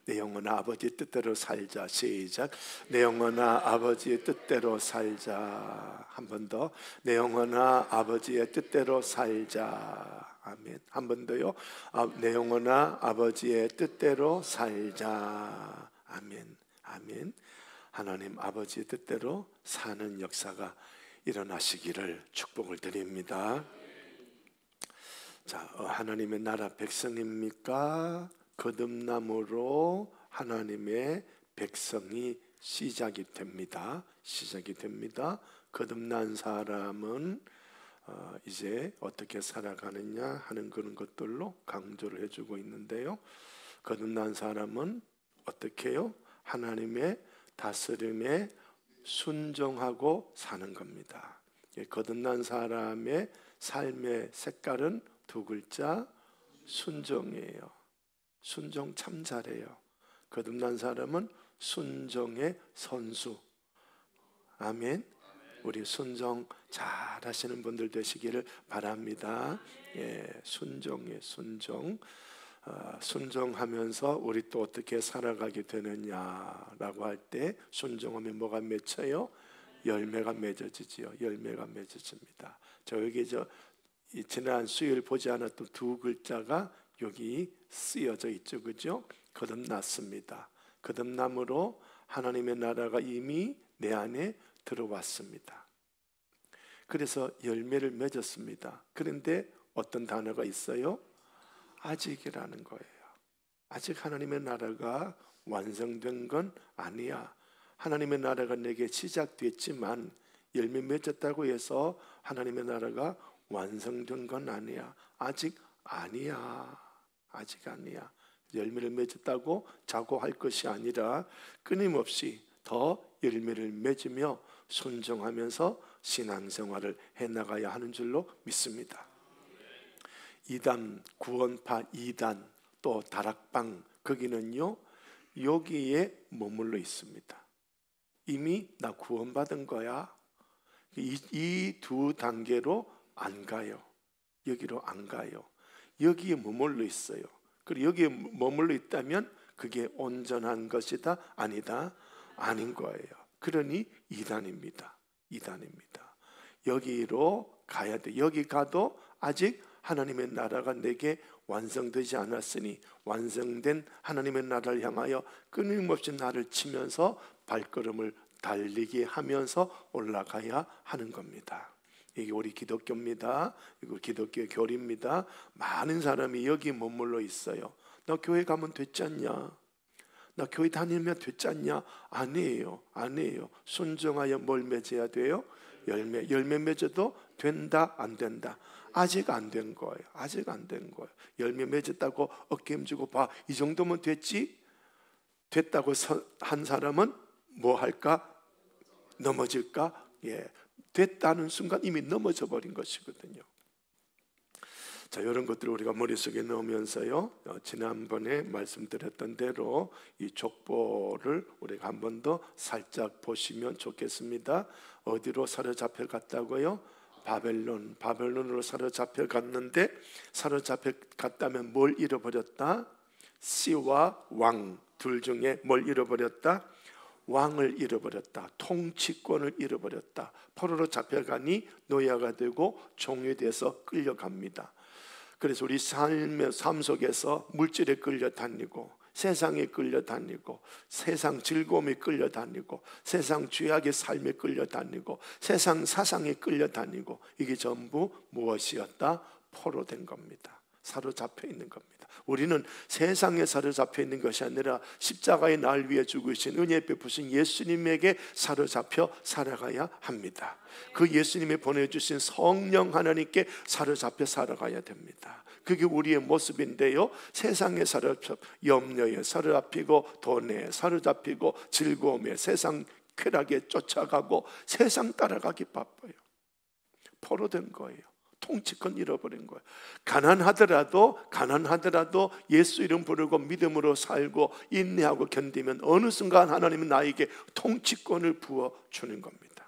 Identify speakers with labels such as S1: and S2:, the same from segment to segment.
S1: 내 영혼아 아버지의 뜻대로 살자. 시작. 내 영혼아 아버지의 뜻대로 살자. 한 번 더. 내 영혼아 아버지의 뜻대로 살자. 아멘. 한 번 더요. 내 영혼아 아버지의 뜻대로 살자. 아멘. 아멘. 하나님 아버지의 뜻대로 사는 역사가 일어나시기를 축복을 드립니다. 자, 하나님의 나라 백성입니까? 거듭남으로 하나님의 백성이 시작이 됩니다. 시작이 됩니다. 거듭난 사람은 이제 어떻게 살아가느냐 하는 그런 것들로 강조를 해주고 있는데요. 거듭난 사람은 어떻게 해요? 하나님의 다스림에 순종하고 사는 겁니다. 거듭난 사람의 삶의 색깔은 두 글자, 순종이에요. 순종 참 잘해요. 거듭난 사람은 순종의 선수. 아멘. 우리 순종 잘 하시는 분들 되시기를 바랍니다. 예, 순종의 순종. 순종하면서 우리 또 어떻게 살아가게 되느냐라고 할 때 순종하면 뭐가 맺혀요? 열매가 맺어지지요. 열매가 맺어집니다. 여기 지난 수요일 보지 않았던 두 글자가 여기 쓰여져 있죠, 그죠? 거듭났습니다. 거듭남으로 하나님의 나라가 이미 내 안에 들어왔습니다. 그래서 열매를 맺었습니다. 그런데 어떤 단어가 있어요? 아직이라는 거예요. 아직 하나님의 나라가 완성된 건 아니야. 하나님의 나라가 내게 시작됐지만 열매 맺었다고 해서 하나님의 나라가 완성된 건 아니야. 아직 아니야. 아직 아니야. 열매를 맺었다고 자고할 것이 아니라 끊임없이 더 열매를 맺으며 순종하면서 신앙생활을 해나가야 하는 줄로 믿습니다. 이단, 구원파 이단, 또 다락방, 거기는요 여기에 머물러 있습니다. 이미 나 구원받은 거야. 이 두 단계로 안 가요. 여기로 안 가요. 여기에 머물러 있어요. 그리고 여기에 머물러 있다면 그게 온전한 것이다? 아니다? 아닌 거예요. 그러니 이단입니다. 이단입니다. 여기로 가야 돼. 여기 가도 아직 하나님의 나라가 내게 완성되지 않았으니 완성된 하나님의 나라를 향하여 끊임없이 나를 치면서 발걸음을 달리게 하면서 올라가야 하는 겁니다. 이게 우리 기독교입니다. 이거 기독교의 교리입니다. 많은 사람이 여기 머물러 있어요. 나 교회 가면 됐지 않냐? 나 교회 다니면 됐지 않냐? 아니에요. 아니에요. 순종하여 뭘 맺어야 돼요? 열매. 열매 맺어도 된다 안 된다? 아직 안 된 거예요. 아직 안 된 거예요. 열매 맺었다고 어깨 힘주고 봐. 이 정도면 됐지? 됐다고 한 사람은 뭐 할까? 넘어질까? 예. 됐다는 순간 이미 넘어져 버린 것이거든요. 자, 이런 것들을 우리가 머릿속에 넣으면서요, 지난번에 말씀드렸던 대로 이 족보를 우리가 한 번 더 살짝 보시면 좋겠습니다. 어디로 사로잡혀 갔다고요? 바벨론으로 사로잡혀 갔는데, 사로잡혀 갔다면 뭘 잃어버렸다? 씨와 왕 둘 중에 뭘 잃어버렸다? 왕을 잃어버렸다. 통치권을 잃어버렸다. 포로로 잡혀가니 노예가 되고 종이 돼서 끌려갑니다. 그래서 우리 삶 속에서 물질에 끌려다니고, 세상에 끌려다니고, 세상 즐거움에 끌려다니고, 세상 죄악의 삶에 끌려다니고, 세상 사상에 끌려다니고, 이게 전부 무엇이었다? 포로된 겁니다. 사로잡혀 있는 겁니다. 우리는 세상에 사로잡혀 있는 것이 아니라 십자가의 날 위해 죽으신 은혜 베푸신 예수님에게 사로잡혀 살아가야 합니다. 그 예수님이 보내주신 성령 하나님께 사로잡혀 살아가야 됩니다. 그게 우리의 모습인데요, 세상에 사로잡혀 염려에 사로잡히고, 돈에 사로잡히고, 즐거움에, 세상 쾌락에 쫓아가고 세상 따라가기 바빠요. 포로된 거예요. 통치권 잃어버린 거예요. 가난하더라도 예수 이름 부르고 믿음으로 살고 인내하고 견디면 어느 순간 하나님은 나에게 통치권을 부어주는 겁니다.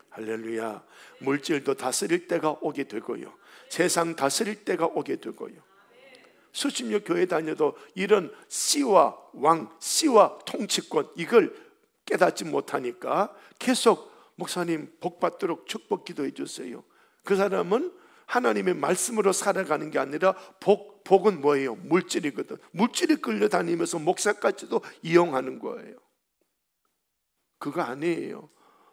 S1: 할렐루야. 물질도 다스릴 때가 오게 되고요, 세상 다스릴 때가 오게 되고요, 수십 년 교회 다녀도 이런 씨와 왕, 씨와 통치권 이걸 깨닫지 못하니까 계속 목사님 복 받도록 축복 기도해 주세요. 그 사람은 하나님의 말씀으로 살아가는 게 아니라 복은 뭐예요? 물질이거든. 물질이 끌려다니면서 목사까지도 이용하는 거예요. 그거 아니에요.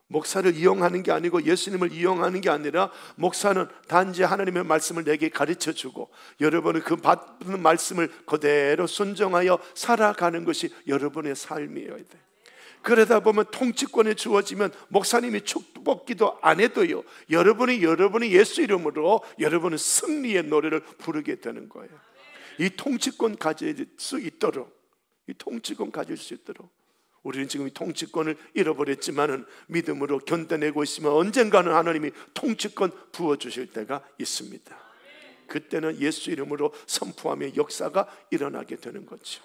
S1: 목사를 이용하는 게 아니고 예수님을 이용하는 게 아니라 목사는 단지 하나님의 말씀을 내게 가르쳐주고 여러분은 그 받는 말씀을 그대로 순종하여 살아가는 것이 여러분의 삶이어야 돼. 그러다 보면 통치권이 주어지면 목사님이 축복기도 안 해도요, 여러분이 예수 이름으로 여러분은 승리의 노래를 부르게 되는 거예요. 이 통치권 가질 수 있도록, 이 통치권 가질 수 있도록 우리는 지금 이 통치권을 잃어버렸지만은 믿음으로 견뎌내고 있으면 언젠가는 하나님이 통치권 부어주실 때가 있습니다. 그때는 예수 이름으로 선포하며 역사가 일어나게 되는 거죠.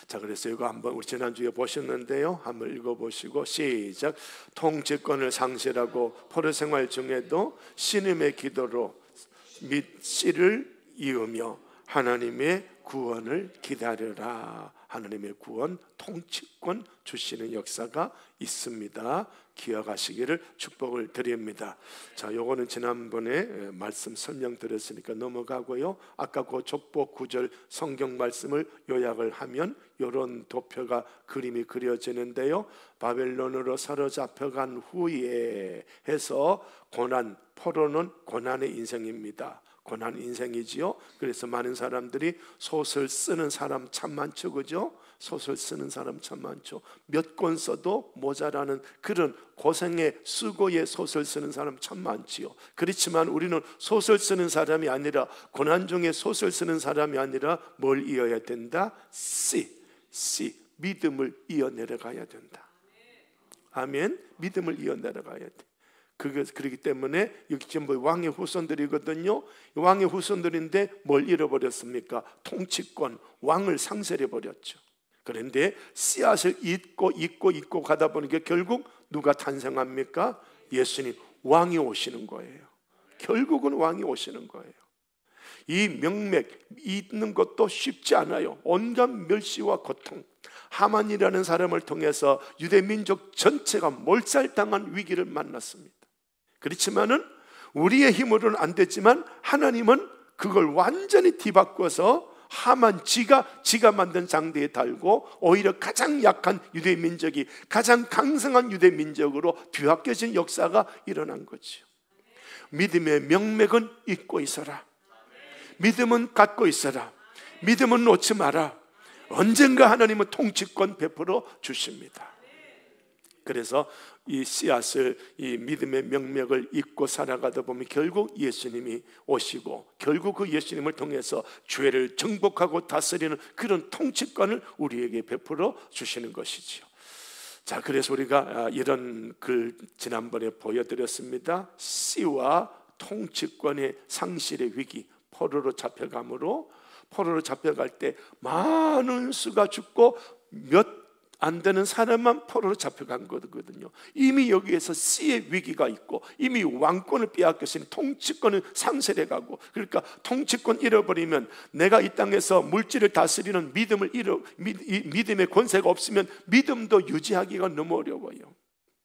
S1: 자, 그래서 이거 한번 우리 지난주에 보셨는데요, 한번 읽어보시고 시작. 통치권을 상실하고 포로 생활 중에도 신음의 기도로 및 씨를 이으며 하나님의 구원을 기다려라. 하나님의 구원, 통치권 주시는 역사가 있습니다. 기억하시기를 축복을 드립니다. 자, 요거는 지난번에 말씀 설명드렸으니까 넘어가고요. 아까 그 족보 9절 성경 말씀을 요약을 하면 요런 도표가 그림이 그려지는데요. 바벨론으로 사로잡혀간 후에 해서 고난, 포로는 고난의 인생입니다. 고난 인생이지요. 그래서 많은 사람들이 소설 쓰는 사람 참 많죠, 그죠? 소설 쓰는 사람 참 많죠. 몇 권 써도 모자라는 그런 고생의 수고의 소설 쓰는 사람 참 많지요. 그렇지만 우리는 소설 쓰는 사람이 아니라, 고난 중에 소설 쓰는 사람이 아니라 뭘 이어야 된다? 믿음을 이어 내려가야 된다. 아멘. 믿음을 이어 내려가야 돼. 그렇기 때문에 여기 전부 왕의 후손들이거든요. 왕의 후손들인데 뭘 잃어버렸습니까? 통치권, 왕을 상실해 버렸죠. 그런데 씨앗을 잇고 가다 보니까 결국 누가 탄생합니까? 예수님, 왕이 오시는 거예요. 결국은 왕이 오시는 거예요. 이 명맥 잇는 것도 쉽지 않아요. 온갖 멸시와 고통, 하만이라는 사람을 통해서 유대 민족 전체가 몰살당한 위기를 만났습니다. 그렇지만은 우리의 힘으로는 안 됐지만 하나님은 그걸 완전히 뒤바꿔서 하만 지가 만든 장대에 달고 오히려 가장 약한 유대 민족이 가장 강성한 유대 민족으로 뒤바뀌어진 역사가 일어난 거죠. 믿음의 명맥은 잇고 있어라. 믿음은 갖고 있어라. 믿음은 놓지 마라. 언젠가 하나님은 통치권 베풀어 주십니다. 그래서 이 씨앗을, 이 믿음의 명맥을 잇고 살아가다 보면 결국 예수님이 오시고 결국 그 예수님을 통해서 죄를 정복하고 다스리는 그런 통치권을 우리에게 베풀어 주시는 것이지요. 자, 그래서 우리가 이런 글 지난번에 보여드렸습니다. 씨와 통치권의 상실의 위기, 포로로 잡혀갈 때 많은 수가 죽고 몇 안 되는 사람만 포로로 잡혀간 거거든요. 이미 여기에서 씨의 위기가 있고 이미 왕권을 빼앗겼으니 통치권은 상실해 가고, 그러니까 통치권 잃어버리면 내가 이 땅에서 물질을 다스리는 믿음의 권세가 없으면 믿음도 유지하기가 너무 어려워요.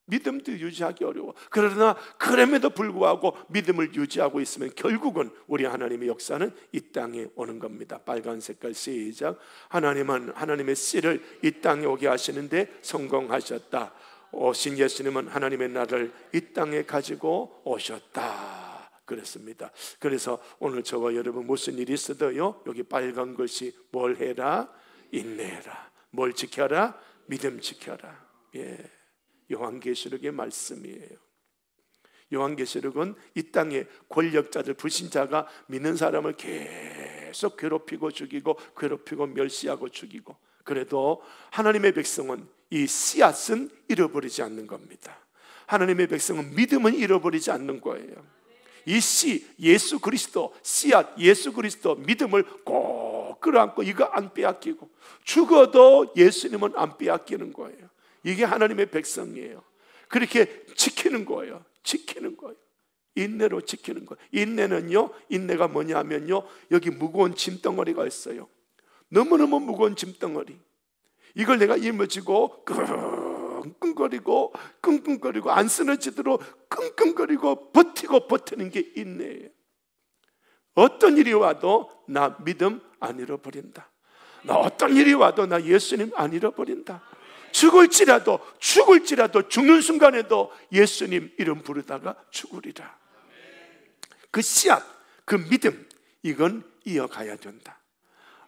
S1: 믿음도 유지하기 어려워. 그러나 그럼에도 불구하고 믿음을 유지하고 있으면 결국은 우리 하나님의 역사는 이 땅에 오는 겁니다. 빨간 색깔 시작. 하나님은 하나님의 씨를 이 땅에 오게 하시는데 성공하셨다. 오신 예수님은 하나님의 나라를 이 땅에 가지고 오셨다. 그랬습니다. 그래서 오늘 저와 여러분 무슨 일이 있어도요, 여기 빨간 것이 뭘 해라? 인내해라. 뭘 지켜라? 믿음 지켜라. 예. 요한계시록의 말씀이에요. 요한계시록은 이 땅의 권력자들, 불신자가 믿는 사람을 계속 괴롭히고 죽이고 괴롭히고 멸시하고 죽이고, 그래도 하나님의 백성은 이 씨앗은 잃어버리지 않는 겁니다. 하나님의 백성은 믿음은 잃어버리지 않는 거예요. 이 씨, 예수 그리스도, 씨앗 예수 그리스도 믿음을 꼭 끌어안고 이거 안 빼앗기고, 죽어도 예수님은 안 빼앗기는 거예요. 이게 하나님의 백성이에요. 그렇게 지키는 거예요. 인내로 지키는 거예요. 인내는요, 인내가 뭐냐면요, 여기 무거운 짐덩어리가 있어요. 너무너무 무거운 짐덩어리, 이걸 내가 짊어지고 끙끙거리고 안 쓰러지도록 끙끙거리고 버티는 게 인내예요. 어떤 일이 와도 나 믿음 안 잃어버린다. 나 어떤 일이 와도 나 예수님 안 잃어버린다. 죽을지라도 죽는 순간에도 예수님 이름 부르다가 죽으리라. 그 씨앗, 그 믿음, 이건 이어가야 된다.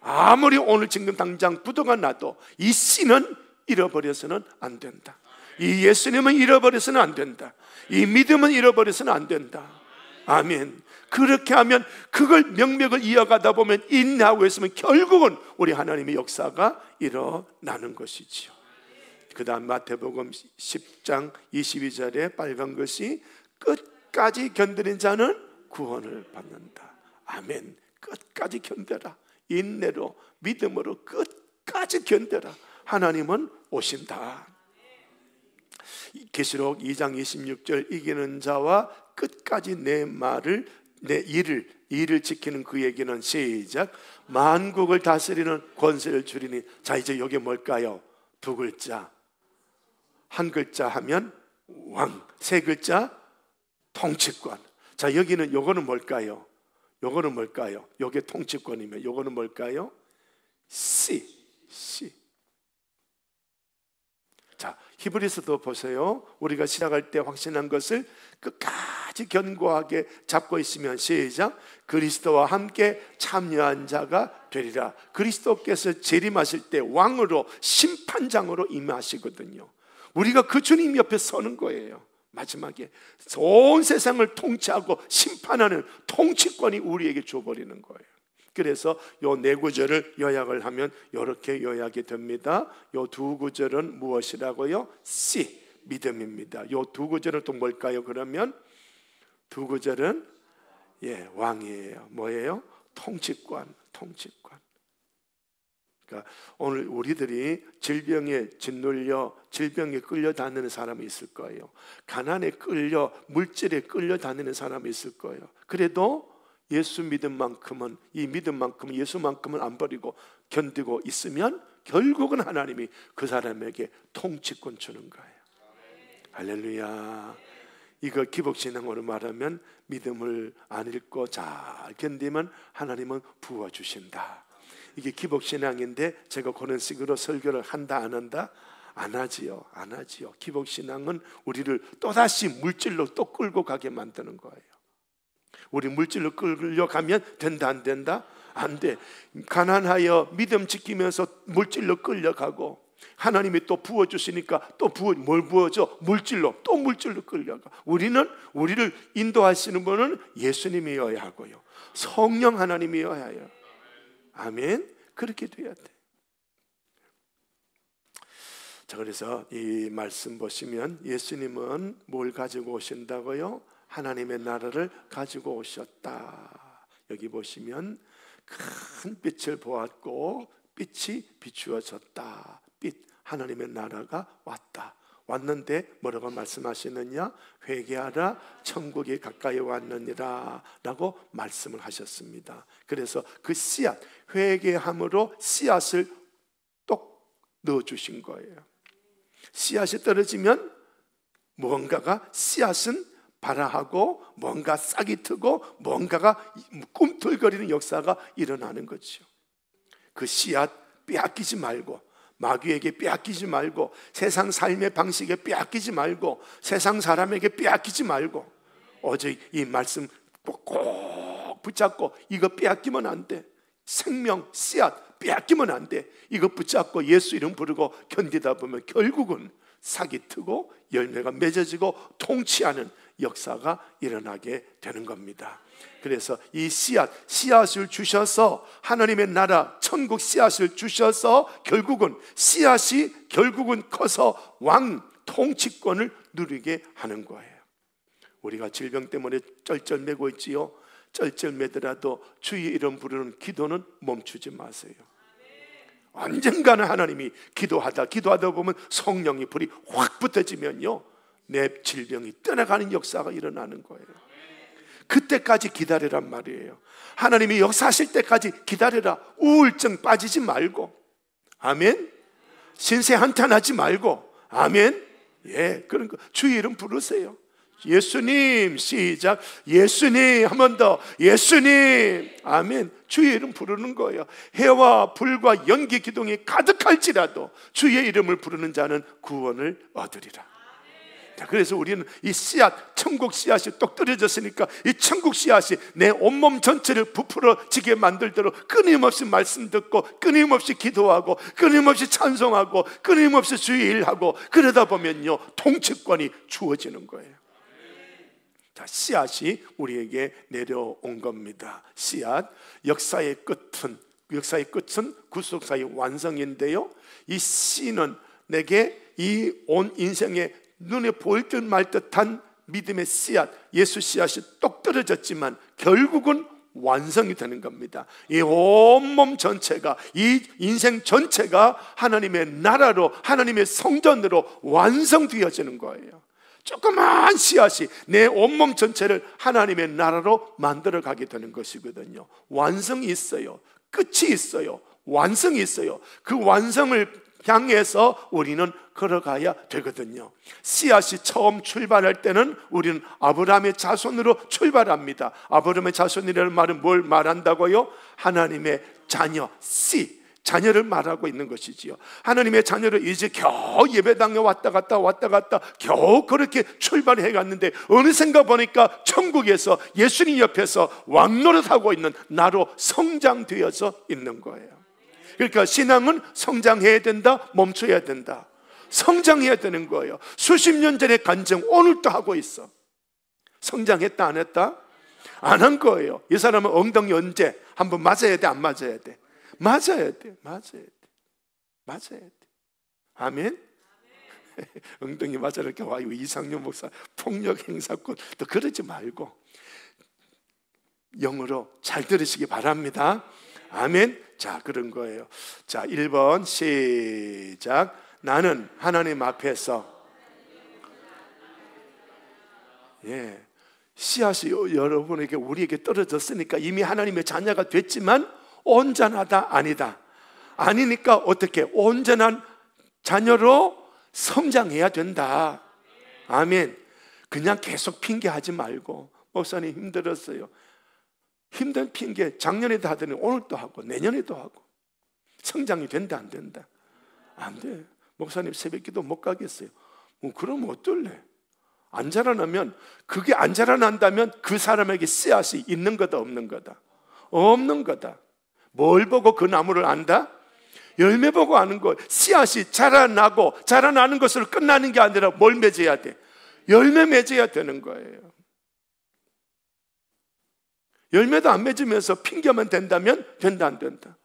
S1: 아무리 오늘 지금 당장 부도가 나도 이 씨는 잃어버려서는 안 된다. 이 예수님은 잃어버려서는 안 된다. 이 믿음은 잃어버려서는 안 된다. 아멘. 그렇게 하면, 그걸 명맥을 이어가다 보면, 인내하고 있으면 결국은 우리 하나님의 역사가 일어나는 것이지요. 그 다음 마태복음 10장 22절에 빨간 것이 끝까지 견디는 자는 구원을 받는다. 아멘. 끝까지 견뎌라. 인내로, 믿음으로 끝까지 견뎌라. 하나님은 오신다. 계시록 2장 26절, 이기는 자와 끝까지 내 일을 지키는 그에게는, 시작, 만국을 다스리는 권세를 주리니. 자, 이제 이게 뭘까요? 두 글자. 한 글자 하면 왕, 세 글자 통치권. 자, 여기는 요거는 뭘까요? 요거는 뭘까요? 요게 통치권이면 요거는 뭘까요? C. 자, 히브리서도 보세요. 우리가 시작할 때 확신한 것을 끝까지 견고하게 잡고 있으면, 시작, 그리스도와 함께 참여한 자가 되리라. 그리스도께서 재림하실 때 왕으로, 심판장으로 임하시거든요. 우리가 그 주님 옆에 서는 거예요. 마지막에 온 세상을 통치하고 심판하는 통치권이 우리에게 줘버리는 거예요. 그래서 요 네 구절을 요약을 하면 이렇게 요약이 됩니다. 요 두 구절은 무엇이라고요? C, 믿음입니다. 요 두 구절은 또 뭘까요? 그러면 두 구절은 왕이에요. 뭐예요? 통치권. 그러니까 오늘 우리들이 질병에 짓눌려, 질병에 끌려다니는 사람이 있을 거예요. 가난에 끌려, 물질에 끌려다니는 사람이 있을 거예요. 그래도 예수 믿음만큼은, 이 믿음만큼은, 예수만큼은 안 버리고 견디고 있으면 결국은 하나님이 그 사람에게 통치권 주는 거예요. 할렐루야. 이거 기복신앙으로 말하면, 믿음을 안 잃고 잘 견디면 하나님은 부어주신다. 이게 기복신앙인데, 제가 그런 식으로 설교를 한다 안 한다? 안 하지요. 기복신앙은 우리를 또다시 물질로 또 끌고 가게 만드는 거예요. 우리 물질로 끌려가면 된다 안 된다? 안 돼. 가난하여 믿음 지키면서 물질로 끌려가고, 하나님이 또 부어주시니까 뭘 부어줘? 또 물질로 끌려가. 우리를 인도하시는 분은 예수님이어야 하고요, 성령 하나님이어야 해요. 아멘. 그렇게 돼야 돼. 자, 그래서 이 말씀 보시면 예수님은 뭘 가지고 오신다고요? 하나님의 나라를 가지고 오셨다. 여기 보시면 큰 빛을 보았고 빛이 비추어졌다. 빛, 하나님의 나라가 왔는데 뭐라고 말씀하시느냐? 회개하라, 천국이 가까이 왔느니라 라고 말씀을 하셨습니다. 그래서 그 씨앗, 회개함으로 씨앗을 똑 넣어주신 거예요. 씨앗이 떨어지면 뭔가가, 씨앗은 발아하고 뭔가 싹이 트고 뭔가가 꿈틀거리는 역사가 일어나는 거죠. 그 씨앗 빼앗기지 말고, 마귀에게 빼앗기지 말고, 세상 삶의 방식에 빼앗기지 말고, 세상 사람에게 빼앗기지 말고, 어제 이 말씀 꼭 붙잡고, 이거 빼앗기면 안 돼. 생명, 씨앗 빼앗기면 안 돼. 이거 붙잡고 예수 이름 부르고 견디다 보면 결국은 싹이 트고 열매가 맺어지고 통치하는 역사가 일어나게 되는 겁니다. 그래서 이 씨앗을 주셔서, 하나님의 나라 천국 씨앗을 주셔서 씨앗이 커서 왕 통치권을 누리게 하는 거예요. 우리가 질병 때문에 쩔쩔매고 있지요. 쩔쩔매더라도 주의 이름 부르는 기도는 멈추지 마세요. 언젠가는 하나님이 기도하다 보면 성령의 불이 확 붙어지면요, 내 질병이 떠나가는 역사가 일어나는 거예요. 그때까지 기다리란 말이에요. 하나님이 역사하실 때까지 기다려라. 우울증 빠지지 말고, 아멘. 신세 한탄하지 말고, 아멘. 예, 그런 거 주의 이름 부르세요. 예수님, 시작. 예수님, 한 번 더. 예수님, 아멘. 주의 이름 부르는 거예요. 해와 불과 연기 기둥이 가득할지라도 주의 이름을 부르는 자는 구원을 얻으리라. 자, 그래서 우리는 이 씨앗, 천국 씨앗이 똑 떨어졌으니까 이 천국 씨앗이 내 온몸 전체를 부풀어지게 만들도록 끊임없이 말씀 듣고, 끊임없이 기도하고, 끊임없이 찬송하고, 끊임없이 주의 일하고, 그러다 보면요 통치권이 주어지는 거예요. 자, 씨앗이 우리에게 내려온 겁니다. 씨앗, 역사의 끝은 구속사의 완성인데요, 이 씨는 내게 이 온 인생의 눈에 보일 듯 말 듯한 믿음의 씨앗, 예수 씨앗이 똑 떨어졌지만 결국은 완성이 되는 겁니다. 이 온몸 전체가, 이 인생 전체가 하나님의 나라로, 하나님의 성전으로 완성되어지는 거예요. 조그만 씨앗이 내 온몸 전체를 하나님의 나라로 만들어가게 되는 것이거든요. 완성이 있어요. 끝이 있어요. 완성이 있어요. 그 완성을 향해서 우리는 걸어가야 되거든요. 씨앗이 처음 출발할 때는 우리는 아브라함의 자손으로 출발합니다. 아브라함의 자손이라는 말은 뭘 말한다고요? 하나님의 자녀, 씨, 자녀를 말하고 있는 것이지요. 하나님의 자녀를 이제 겨우 예배당에 왔다 갔다 겨우 그렇게 출발해 갔는데, 어느샌가 보니까 천국에서 예수님 옆에서 왕노릇하고 있는 나로 성장되어서 있는 거예요. 그러니까 신앙은 성장해야 된다, 멈춰야 된다. 성장해야 되는 거예요. 수십 년 전의 간증 오늘도 하고 있어. 성장했다 안 했다? 안 한 거예요. 이 사람은 엉덩이 언제 한번 맞아야 돼, 안 맞아야 돼? 맞아야 돼. 아멘. 엉덩이 맞아 이렇게 와, 이상용 목사 폭력 행사꾼, 또 그러지 말고 영어로 잘 들으시기 바랍니다. 아멘. 자, 그런 거예요. 자, 1번 시작. 나는 하나님 앞에서, 예, 씨앗이 여러분에게, 우리에게 떨어졌으니까 이미 하나님의 자녀가 됐지만 온전하다 아니다. 아니니까 어떻게 온전한 자녀로 성장해야 된다. 아멘. 그냥 계속 핑계하지 말고, 목사님 힘들었어요. 힘든 핑계 작년에도 하더니 오늘도 하고 내년에도 하고. 성장이 된다 안 된다? 안 돼. 목사님 새벽기도 못 가겠어요. 그럼 어떨래? 안 자라나면, 그게 안 자라난다면 그 사람에게 씨앗이 있는 거다 없는 거다? 없는 거다. 뭘 보고 그 나무를 안다? 열매 보고 아는 거예요. 씨앗이 자라나는 것으로 끝나는 게 아니라 뭘 맺어야 돼? 열매 맺어야 되는 거예요. 열매도 안 맺으면서 핑계만 된다면 된다 안 된다?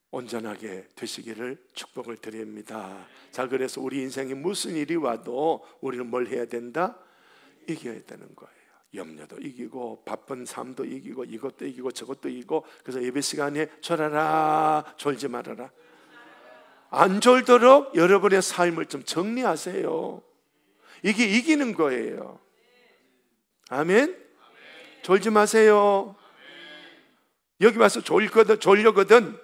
S1: 온전하게 되시기를 축복을 드립니다. 자, 그래서 우리 인생에 무슨 일이 와도 우리는 뭘 해야 된다? 이겨야 되는 거예요. 염려도 이기고, 바쁜 삶도 이기고, 이것도 이기고 저것도 이기고. 그래서 예배 시간에 졸아라, 졸지 말아라. 안 졸도록 여러분의 삶을 좀 정리하세요. 이게 이기는 거예요. 아멘. 졸지 마세요. 여기 와서 졸려거든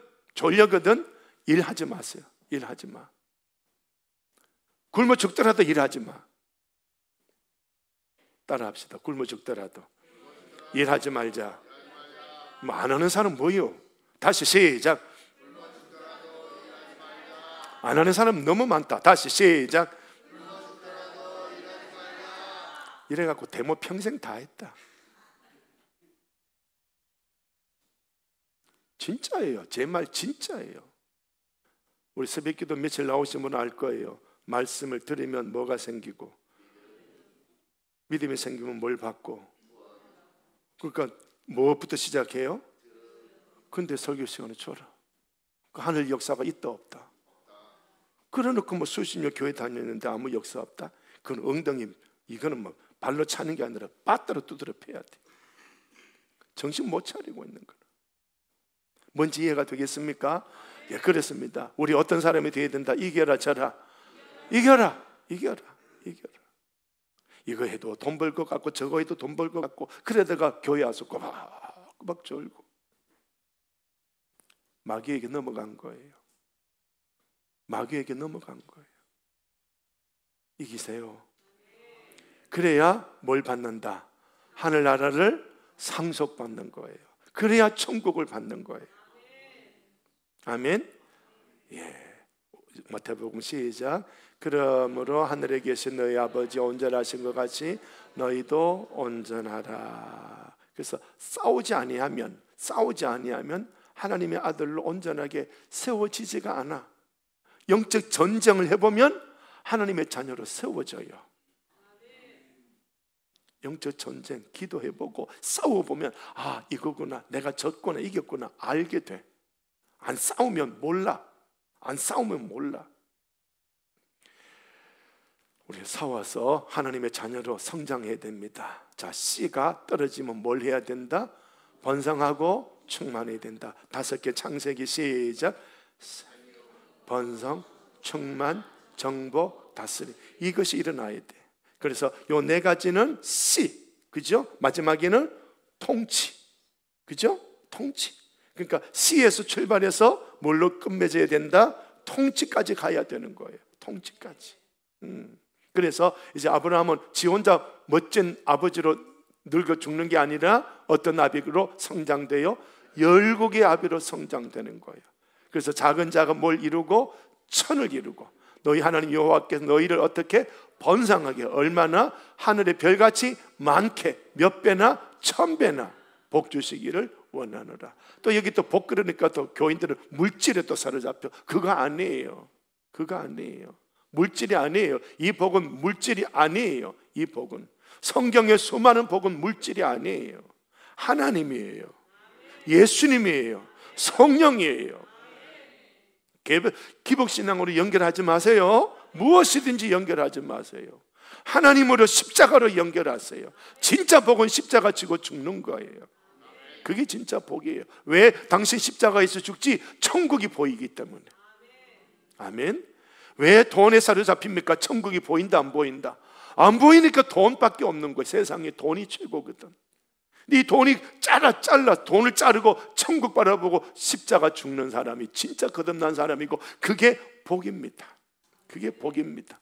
S1: 일하지 마세요. 일하지 마. 굶어 죽더라도 일하지 마. 따라합시다. 굶어 죽더라도 일하지 말자. 뭐 안 하는 사람 뭐요? 다시 시작. 안 하는 사람 너무 많다. 다시 시작. 이래갖고 데모 평생 다 했다. 진짜예요. 제 말 진짜예요. 우리 새벽기도 며칠 나오신 분은 알 거예요. 말씀을 들으면 뭐가 생기고, 믿음이 생기면 뭘 받고. 그러니까 뭐부터 시작해요? 근데 설교 시간에 줘라. 그 하늘 역사가 있다 없다? 그래놓고 뭐 수십 년 교회 다녔는데 아무 역사 없다? 그건 엉덩이, 이거는 뭐 발로 차는 게 아니라 빠따로 두드려 패야 돼. 정신 못 차리고 있는 거야. 뭔지 이해가 되겠습니까? 예, 그렇습니다. 우리 어떤 사람이 되어야 된다? 이겨라, 져라. 이겨라. 이거 해도 돈 벌 것 같고 저거 해도 돈 벌 것 같고, 그러다가 교회 와서 꼬박꼬박 졸고 마귀에게 넘어간 거예요. 마귀에게 넘어간 거예요. 이기세요. 그래야 뭘 받는다? 하늘나라를 상속받는 거예요. 그래야 천국을 받는 거예요. 아멘. 예. 마태복음 시작. 그러므로 하늘에 계신 너희 아버지 온전하신 것 같이 너희도 온전하라. 그래서 싸우지 아니하면 하나님의 아들로 온전하게 세워지지가 않아. 영적 전쟁을 해보면 하나님의 자녀로 세워져요. 영적 전쟁 기도해보고 싸워보면 아, 이거구나, 내가 졌구나, 이겼구나 알게 돼. 안 싸우면 몰라. 우리 싸워서 하나님의 자녀로 성장해야 됩니다. 자, 씨가 떨어지면 뭘 해야 된다? 번성하고 충만해야 된다. 5개 창세기 시작. 번성, 충만, 정복, 다스림. 이것이 일어나야 돼. 그래서 요 4가지는 씨, 그죠? 마지막에는 통치, 그죠? 통치. 그러니까 씨에서 출발해서 뭘로 끝맺어야 된다? 통치까지 가야 되는 거예요. 통치까지. 그래서 이제 아브라함은 지 혼자 멋진 아버지로 늙어 죽는 게 아니라 어떤 아비로 성장되어 열국의 아비로 성장되는 거예요. 그래서 작은 자가 뭘 이루고 천을 이루고, 너희 하나님 여호와께서 너희를 어떻게 번성하게, 얼마나 하늘의 별같이 많게 몇 배나 1000배나 복 주시기를 원하노라. 또 여기 또 복 그러니까 또 교인들은 물질에 또 사로잡혀. 그거 아니에요. 물질이 아니에요. 이 복은 물질이 아니에요. 이 복은, 성경의 수많은 복은 물질이 아니에요. 하나님이에요. 예수님이에요. 성령이에요. 기복신앙으로 연결하지 마세요. 무엇이든지 연결하지 마세요. 하나님으로 십자가로 연결하세요. 진짜 복은 십자가 지고 죽는 거예요. 그게 진짜 복이에요. 왜? 당신 십자가에서 죽지 천국이 보이기 때문에. 아멘. 왜 돈에 사로잡힙니까? 천국이 보인다 안 보인다? 안 보이니까 돈밖에 없는 거예요. 세상에 돈이 최고거든. 이 돈이 잘라 돈을 자르고 천국 바라보고 십자가 죽는 사람이 진짜 거듭난 사람이고, 그게 복입니다. 그게 복입니다.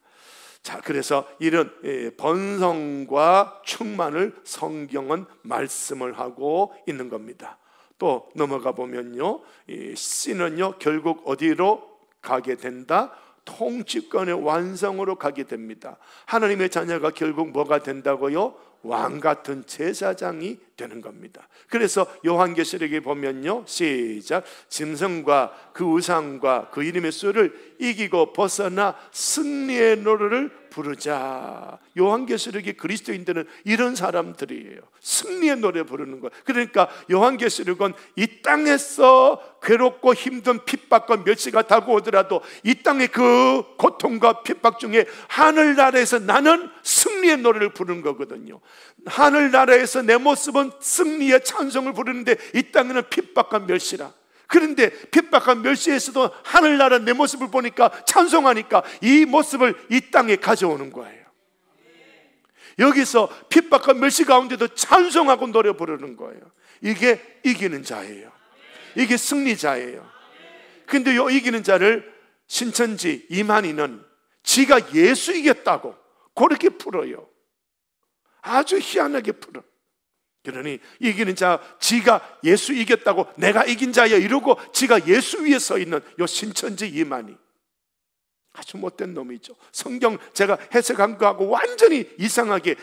S1: 자, 그래서 이런 번성과 충만을 성경은 말씀을 하고 있는 겁니다. 또 넘어가 보면요, 이 씨는요 결국 어디로 가게 된다? 통치권의 완성으로 가게 됩니다. 하나님의 자녀가 결국 뭐가 된다고요? 왕 같은 제사장이 되는 겁니다. 그래서 요한계시록에 보면요, 시작. 짐승과 그 우상과 그 이름의 수를 이기고 벗어나 승리의 노래를 부르자. 요한계시록의 그리스도인들은 이런 사람들이에요. 승리의 노래 부르는 거. 그러니까 요한계시록은 이 땅에서 괴롭고 힘든 핍박과 멸시가 다가오더라도 이 땅의 그 고통과 핍박 중에 하늘나라에서 나는 승리의 노래를 부르는 거거든요. 하늘나라에서 내 모습은 승리의 찬송을 부르는데 이 땅에는 핍박과 멸시라. 그런데 핍박과 멸시에서도 하늘나라 내 모습을 보니까 찬송하니까 이 모습을 이 땅에 가져오는 거예요. 여기서 핍박과 멸시 가운데도 찬송하고 노래 부르는 거예요. 이게 이기는 자예요. 이게 승리자예요. 근데 이 이기는 자를 신천지 이만희는 지가 예수 이겼다고 그렇게 풀어요. 아주 희한하게 풀어. 그러니 이기는 자, 지가 예수 이겼다고 내가 이긴 자야 이러고 지가 예수 위에 서 있는 요 신천지 이만희, 아주 못된 놈이죠. 성경 제가 해석한 거하고 완전히 이상하게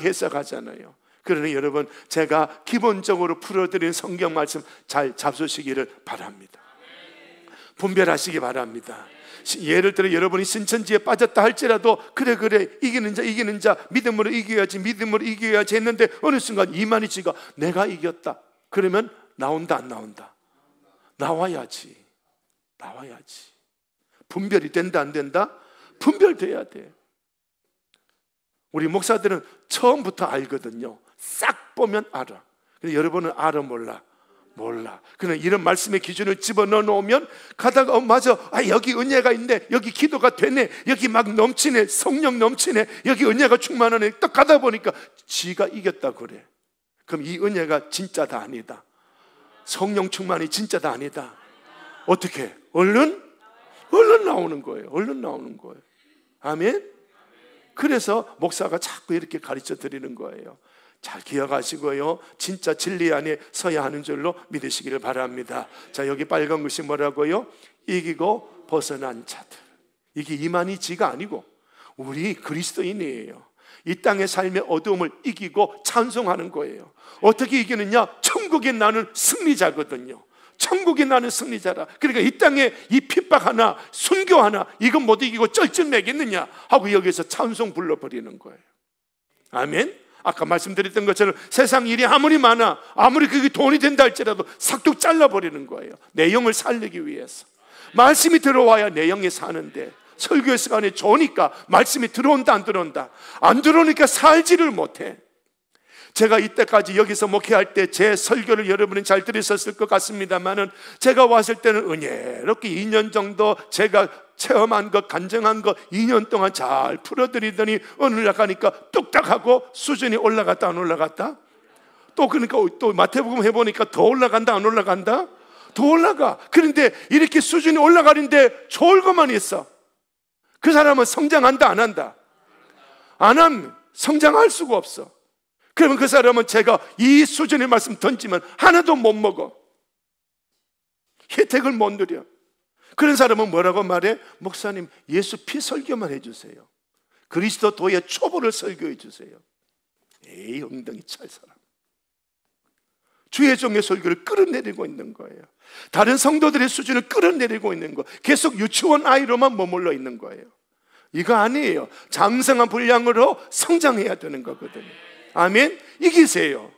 S1: 해석하잖아요. 그러니 여러분, 제가 기본적으로 풀어드린 성경 말씀 잘 잡수시기를 바랍니다. 분별하시기 바랍니다. 예를 들어 여러분이 신천지에 빠졌다 할지라도 그래 이기는 자 믿음으로 이겨야지 했는데 어느 순간 이만희 씨가 내가 이겼다 그러면 나온다 안 나온다? 나와야지. 분별이 된다 안 된다? 분별돼야 돼. 우리 목사들은 처음부터 알거든요. 싹 보면 알아. 근데 여러분은 알아 몰라? 몰라. 그러나 이런 말씀의 기준을 집어넣어 놓으면 가다가 맞아, 여기 은혜가 있네, 여기 기도가 되네, 여기 막 넘치네, 성령 넘치네, 여기 은혜가 충만하네. 딱 가다 보니까 지가 이겼다 그래. 그럼 이 은혜가 진짜다 아니다? 성령 충만이 진짜다 아니다? 어떻게? 얼른 나오는 거예요. 얼른 나오는 거예요. 아멘? 그래서 목사가 자꾸 이렇게 가르쳐 드리는 거예요. 잘 기억하시고요, 진짜 진리 안에 서야 하는 줄로 믿으시기를 바랍니다. 자, 여기 빨간 것이 뭐라고요? 이기고 벗어난 자들. 이게 이만희 지가 아니고 우리 그리스도인이에요. 이 땅의 삶의 어두움을 이기고 찬송하는 거예요. 어떻게 이기느냐? 천국에 나는 승리자거든요. 천국에 나는 승리자라. 그러니까 이 땅에 이 핍박 하나, 순교 하나, 이건 못 이기고 쩔쩔매겠느냐 하고 여기서 찬송 불러버리는 거예요. 아멘? 아까 말씀드렸던 것처럼 세상 일이 아무리 많아, 아무리 그게 돈이 된다 할지라도 싹둑 잘라버리는 거예요. 내 영을 살리기 위해서. 말씀이 들어와야 내 영이 사는데, 설교 시간에 좋으니까 말씀이 들어온다 안 들어온다? 안 들어오니까 살지를 못해. 제가 이때까지 여기서 목회할 때 제 설교를 여러분은 잘 들으셨을 것 같습니다만은, 제가 왔을 때는 은혜롭게 2년 정도 제가 체험한 것, 간증한 것 2년 동안 잘 풀어드리더니 어느 날 가니까 뚝딱하고 수준이 올라갔다 안 올라갔다? 또 그러니까 또 마태복음 해보니까 더 올라간다 안 올라간다? 더 올라가. 그런데 이렇게 수준이 올라가는데 좋을 것만 있어. 그 사람은 성장한다 안 한다? 안 하면 성장할 수가 없어. 그러면 그 사람은 제가 이 수준의 말씀 던지면 하나도 못 먹어. 혜택을 못 누려. 그런 사람은 뭐라고 말해? 목사님, 예수 피 설교만 해주세요. 그리스도도의 초보를 설교해 주세요. 에이, 엉덩이 찰 사람. 주의 종의 설교를 끌어내리고 있는 거예요. 다른 성도들의 수준을 끌어내리고 있는 거. 계속 유치원 아이로만 머물러 있는 거예요. 이거 아니에요. 장성한 분량으로 성장해야 되는 거거든요. 아멘. 이기세요.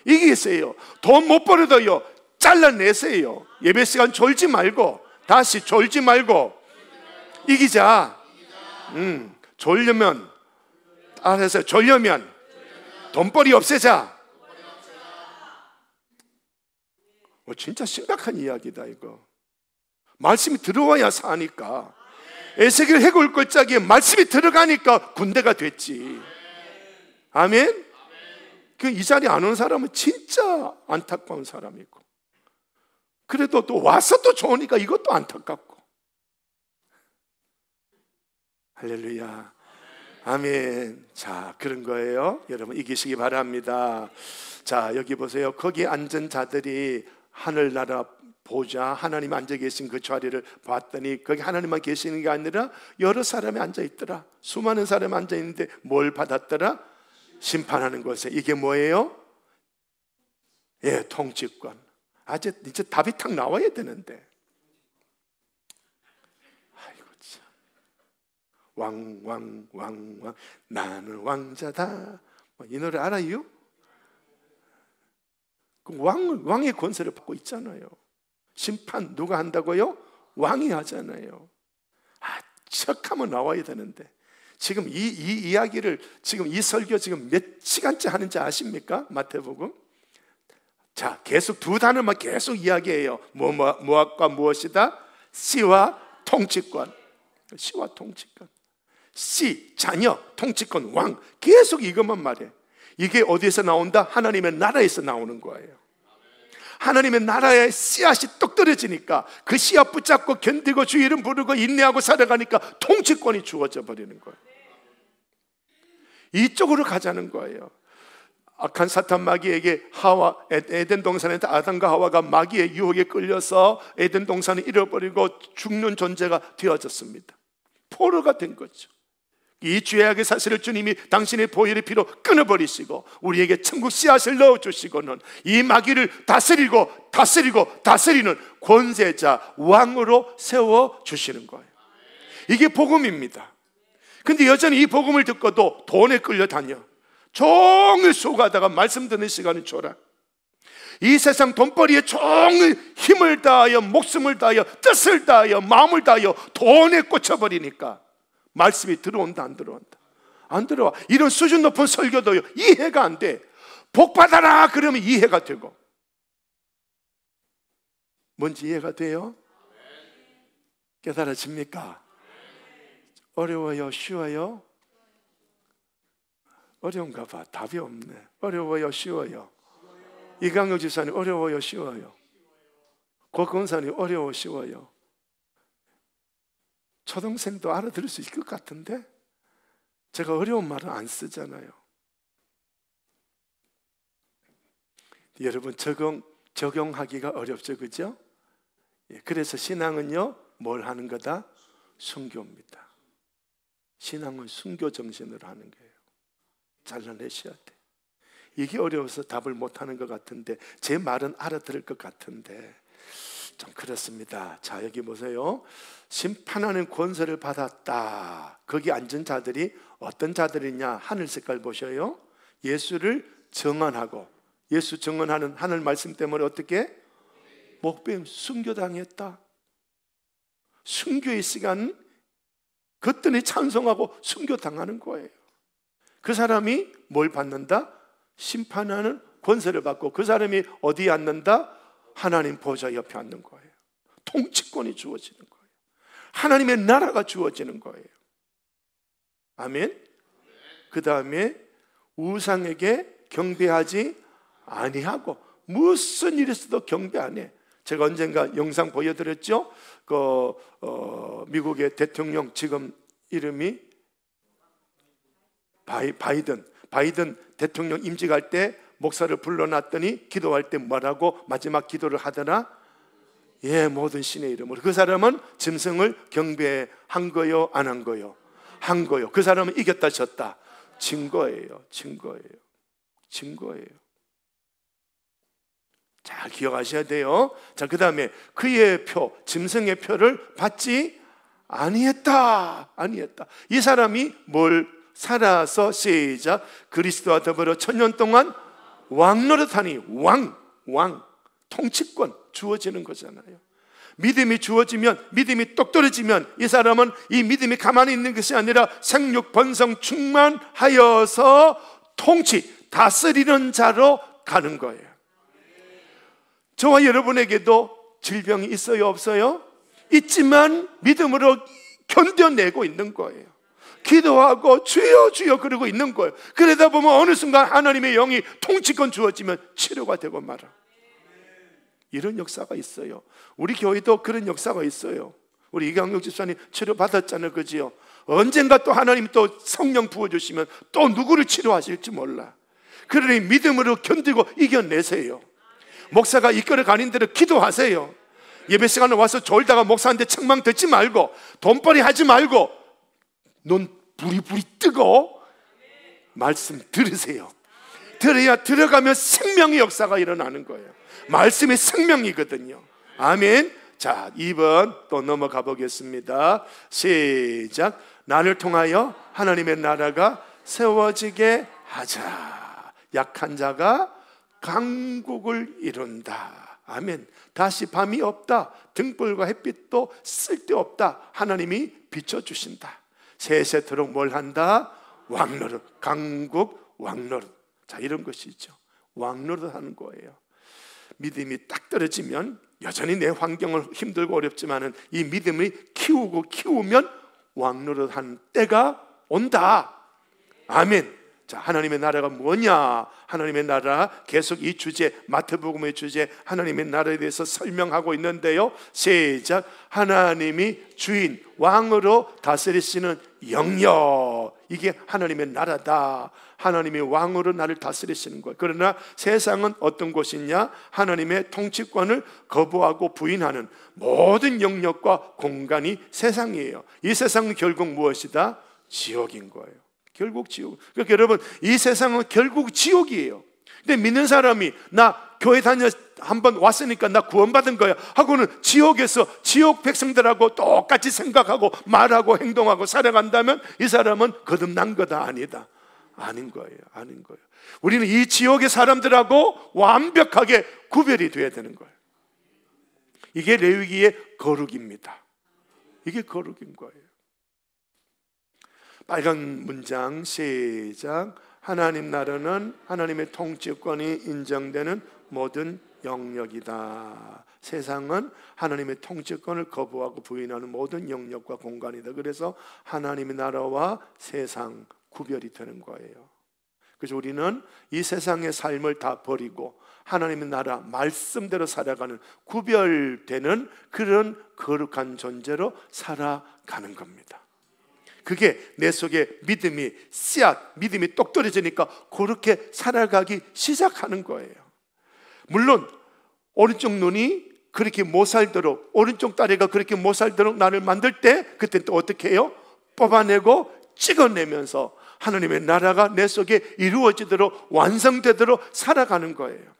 S1: 이기세요. 돈 못 벌어도요, 잘라내세요. 예배 시간 졸지 말고, 다시 졸지 말고 이기자. 졸려면, 알아서 졸려면 돈벌이 없애자. 진짜 심각한 이야기다 이거. 말씀이 들어와야 사니까. 에스겔 해골 골짜기에 말씀이 들어가니까 군대가 됐지. 아멘. 이 자리에 안 온 사람은 진짜 안타까운 사람이고, 그래도 또 와서 또 좋으니까 이것도 안타깝고. 할렐루야. 아멘. 자, 그런 거예요. 여러분 이기시기 바랍니다. 자, 여기 보세요. 거기 앉은 자들이 하늘나라 보자, 하나님 앉아 계신 그 자리를 봤더니 거기 하나님만 계시는 게 아니라 여러 사람이 앉아 있더라. 수많은 사람이 앉아 있는데 뭘 받았더라? 심판하는 것에. 이게 뭐예요? 예, 통치권. 아주 이제 답이 탁 나와야 되는데. 아이고 참. 왕 나는 왕자다. 이 노래 알아요? 그 왕의 권세를 받고 있잖아요. 심판 누가 한다고요? 왕이 하잖아요. 척하면 나와야 되는데. 지금 이 이야기를, 지금 이 설교 지금 몇 시간째 하는지 아십니까? 마태복음. 자, 계속 두 단어만 계속 이야기해요. 무엇과 무엇이다? 씨와 통치권. 씨와 통치권. 씨, 자녀, 통치권, 왕. 계속 이것만 말해. 이게 어디에서 나온다? 하나님의 나라에서 나오는 거예요. 하나님의 나라의 씨앗이 똑 떨어지니까 그 씨앗 붙잡고 견디고 주 이름 부르고 인내하고 살아가니까 통치권이 주어져 버리는 거예요. 이쪽으로 가자는 거예요. 악한 사탄 마귀에게 에덴 동산에서 아담과 하와가 마귀의 유혹에 끌려서 에덴 동산을 잃어버리고 죽는 존재가 되어졌습니다. 포로가 된 거죠. 이 죄악의 사실을 주님이 당신의 보혈의 피로 끊어버리시고 우리에게 천국 씨앗을 넣어주시고는 이 마귀를 다스리는 권세자 왕으로 세워주시는 거예요. 이게 복음입니다. 근데 여전히 이 복음을 듣고도 돈에 끌려다녀. 종일 수고하다가 말씀 듣는 시간을 줘라. 이 세상 돈벌이에 종일 힘을 다하여 목숨을 다하여 뜻을 다하여 마음을 다하여 돈에 꽂혀버리니까 말씀이 들어온다 안 들어온다? 안 들어와. 이런 수준 높은 설교도요 이해가 안 돼. 복 받아라 그러면 이해가 되고, 뭔지 이해가 돼요? 깨달아집니까? 어려워요? 쉬워요? 어려운가 봐. 답이 없네. 어려워요? 쉬워요? 이강혁 집사님 어려워요? 쉬워요? 고건사님 어려워? 쉬워요? 초등생도 알아들을 수 있을 것 같은데 제가 어려운 말은 안 쓰잖아요. 여러분 적용하기가 어렵죠, 그죠? 그래서 신앙은요 뭘 하는 거다? 순교입니다. 신앙은 순교 정신으로 하는 거예요. 잘라내셔야 돼. 이게 어려워서 답을 못하는 것 같은데 제 말은 알아들을 것 같은데 좀 그렇습니다. 자, 여기 보세요. 심판하는 권세를 받았다. 거기 앉은 자들이 어떤 자들이냐? 하늘 색깔 보셔요. 예수를 정언하고, 예수 정언하는 하늘 말씀 때문에 어떻게? 목배임 순교당했다. 순교의 시간 그랬더니 찬송하고 순교당하는 거예요. 그 사람이 뭘 받는다? 심판하는 권세를 받고, 그 사람이 어디에 앉는다? 하나님 보좌 옆에 앉는 거예요. 통치권이 주어지는 거예요. 하나님의 나라가 주어지는 거예요. 아멘. 그 다음에 우상에게 경배하지 아니하고, 무슨 일이 있어도 경배 안 해. 제가 언젠가 영상 보여드렸죠. 미국의 대통령 지금 이름이 바이든 대통령 임직할 때 목사를 불러놨더니 기도할 때 뭐라고 마지막 기도를 하더라? 예, 모든 신의 이름으로. 그 사람은 짐승을 경배한 거요, 안 한 거요? 한 거요. 그 사람은 이겼다 졌다? 진 거예요. 잘 기억하셔야 돼요. 자, 그 다음에 그의 표, 짐승의 표를 받지 아니했다. 이 사람이 뭘 살아서 시작 그리스도와 더불어 1000년 동안 왕노릇하니, 왕 통치권 주어지는 거잖아요. 믿음이 주어지면, 믿음이 똑 떨어지면 이 사람은 이 믿음이 가만히 있는 것이 아니라 생육 번성 충만하여서 통치, 다스리는 자로 가는 거예요. 저와 여러분에게도 질병이 있어요, 없어요? 있지만 믿음으로 견뎌내고 있는 거예요. 기도하고 주여 주여 그러고 있는 거예요. 그러다 보면 어느 순간 하나님의 영이 통치권 주어지면 치료가 되고 말아. 이런 역사가 있어요. 우리 교회도 그런 역사가 있어요. 우리 이강혁 집사님 치료 받았잖아요, 그지요? 언젠가 또 하나님 또 성령 부어주시면 또 누구를 치료하실지 몰라. 그러니 믿음으로 견디고 이겨내세요. 목사가 이끌어 가는 대로 기도하세요. 예배 시간에 와서 졸다가 목사한테 책망 듣지 말고, 돈벌이 하지 말고, 눈 부리부리 뜨고 말씀 들으세요. 들어야 들어가면 생명의 역사가 일어나는 거예요. 말씀이 생명이거든요. 아멘. 자, 2번 또 넘어가 보겠습니다. 시작. 나를 통하여 하나님의 나라가 세워지게 하자. 약한 자가 강국을 이룬다. 아멘. 다시 밤이 없다. 등불과 햇빛도 쓸데없다. 하나님이 비춰주신다. 세세토록 뭘 한다? 왕노릇. 강국 왕노릇. 자, 이런 것이죠. 왕노릇 하는 거예요. 믿음이 딱 떨어지면 여전히 내 환경은 힘들고 어렵지만은 이 믿음을 키우면 왕노릇 하는 때가 온다. 아멘. 자, 하나님의 나라가 뭐냐? 하나님의 나라, 계속 이 주제, 마태복음의 주제 하나님의 나라에 대해서 설명하고 있는데요. 시작. 하나님이 주인, 왕으로 다스리시는 영역, 이게 하나님의 나라다. 하나님이 왕으로 나를 다스리시는 거예요. 그러나 세상은 어떤 곳이냐? 하나님의 통치권을 거부하고 부인하는 모든 영역과 공간이 세상이에요. 이 세상은 결국 무엇이다? 지옥인 거예요. 결국 지옥. 그러니까 여러분, 이 세상은 결국 지옥이에요. 근데 믿는 사람이 나 교회 다녀 한번 왔으니까 나 구원받은 거야 하고는 지옥에서 지옥 백성들하고 똑같이 생각하고 말하고 행동하고 살아간다면 이 사람은 거듭난 거다? 아니다? 아닌 거예요. 우리는 이 지옥의 사람들하고 완벽하게 구별이 돼야 되는 거예요. 이게 레위기의 거룩입니다. 이게 거룩인 거예요. 빨간 문장 시작. 하나님 나라는 하나님의 통치권이 인정되는 모든 영역이다. 세상은 하나님의 통치권을 거부하고 부인하는 모든 영역과 공간이다. 그래서 하나님의 나라와 세상 구별이 되는 거예요. 그래서 우리는 이 세상의 삶을 다 버리고 하나님의 나라 말씀대로 살아가는, 구별되는 그런 거룩한 존재로 살아가는 겁니다. 그게 내 속에 믿음이 씨앗, 믿음이 똑 떨어지니까 그렇게 살아가기 시작하는 거예요. 물론 오른쪽 눈이 그렇게 못 살도록, 오른쪽 다리가 그렇게 못 살도록 나를 만들 때, 그때 또 어떻게 해요? 뽑아내고 찍어내면서 하나님의 나라가 내 속에 이루어지도록, 완성되도록 살아가는 거예요.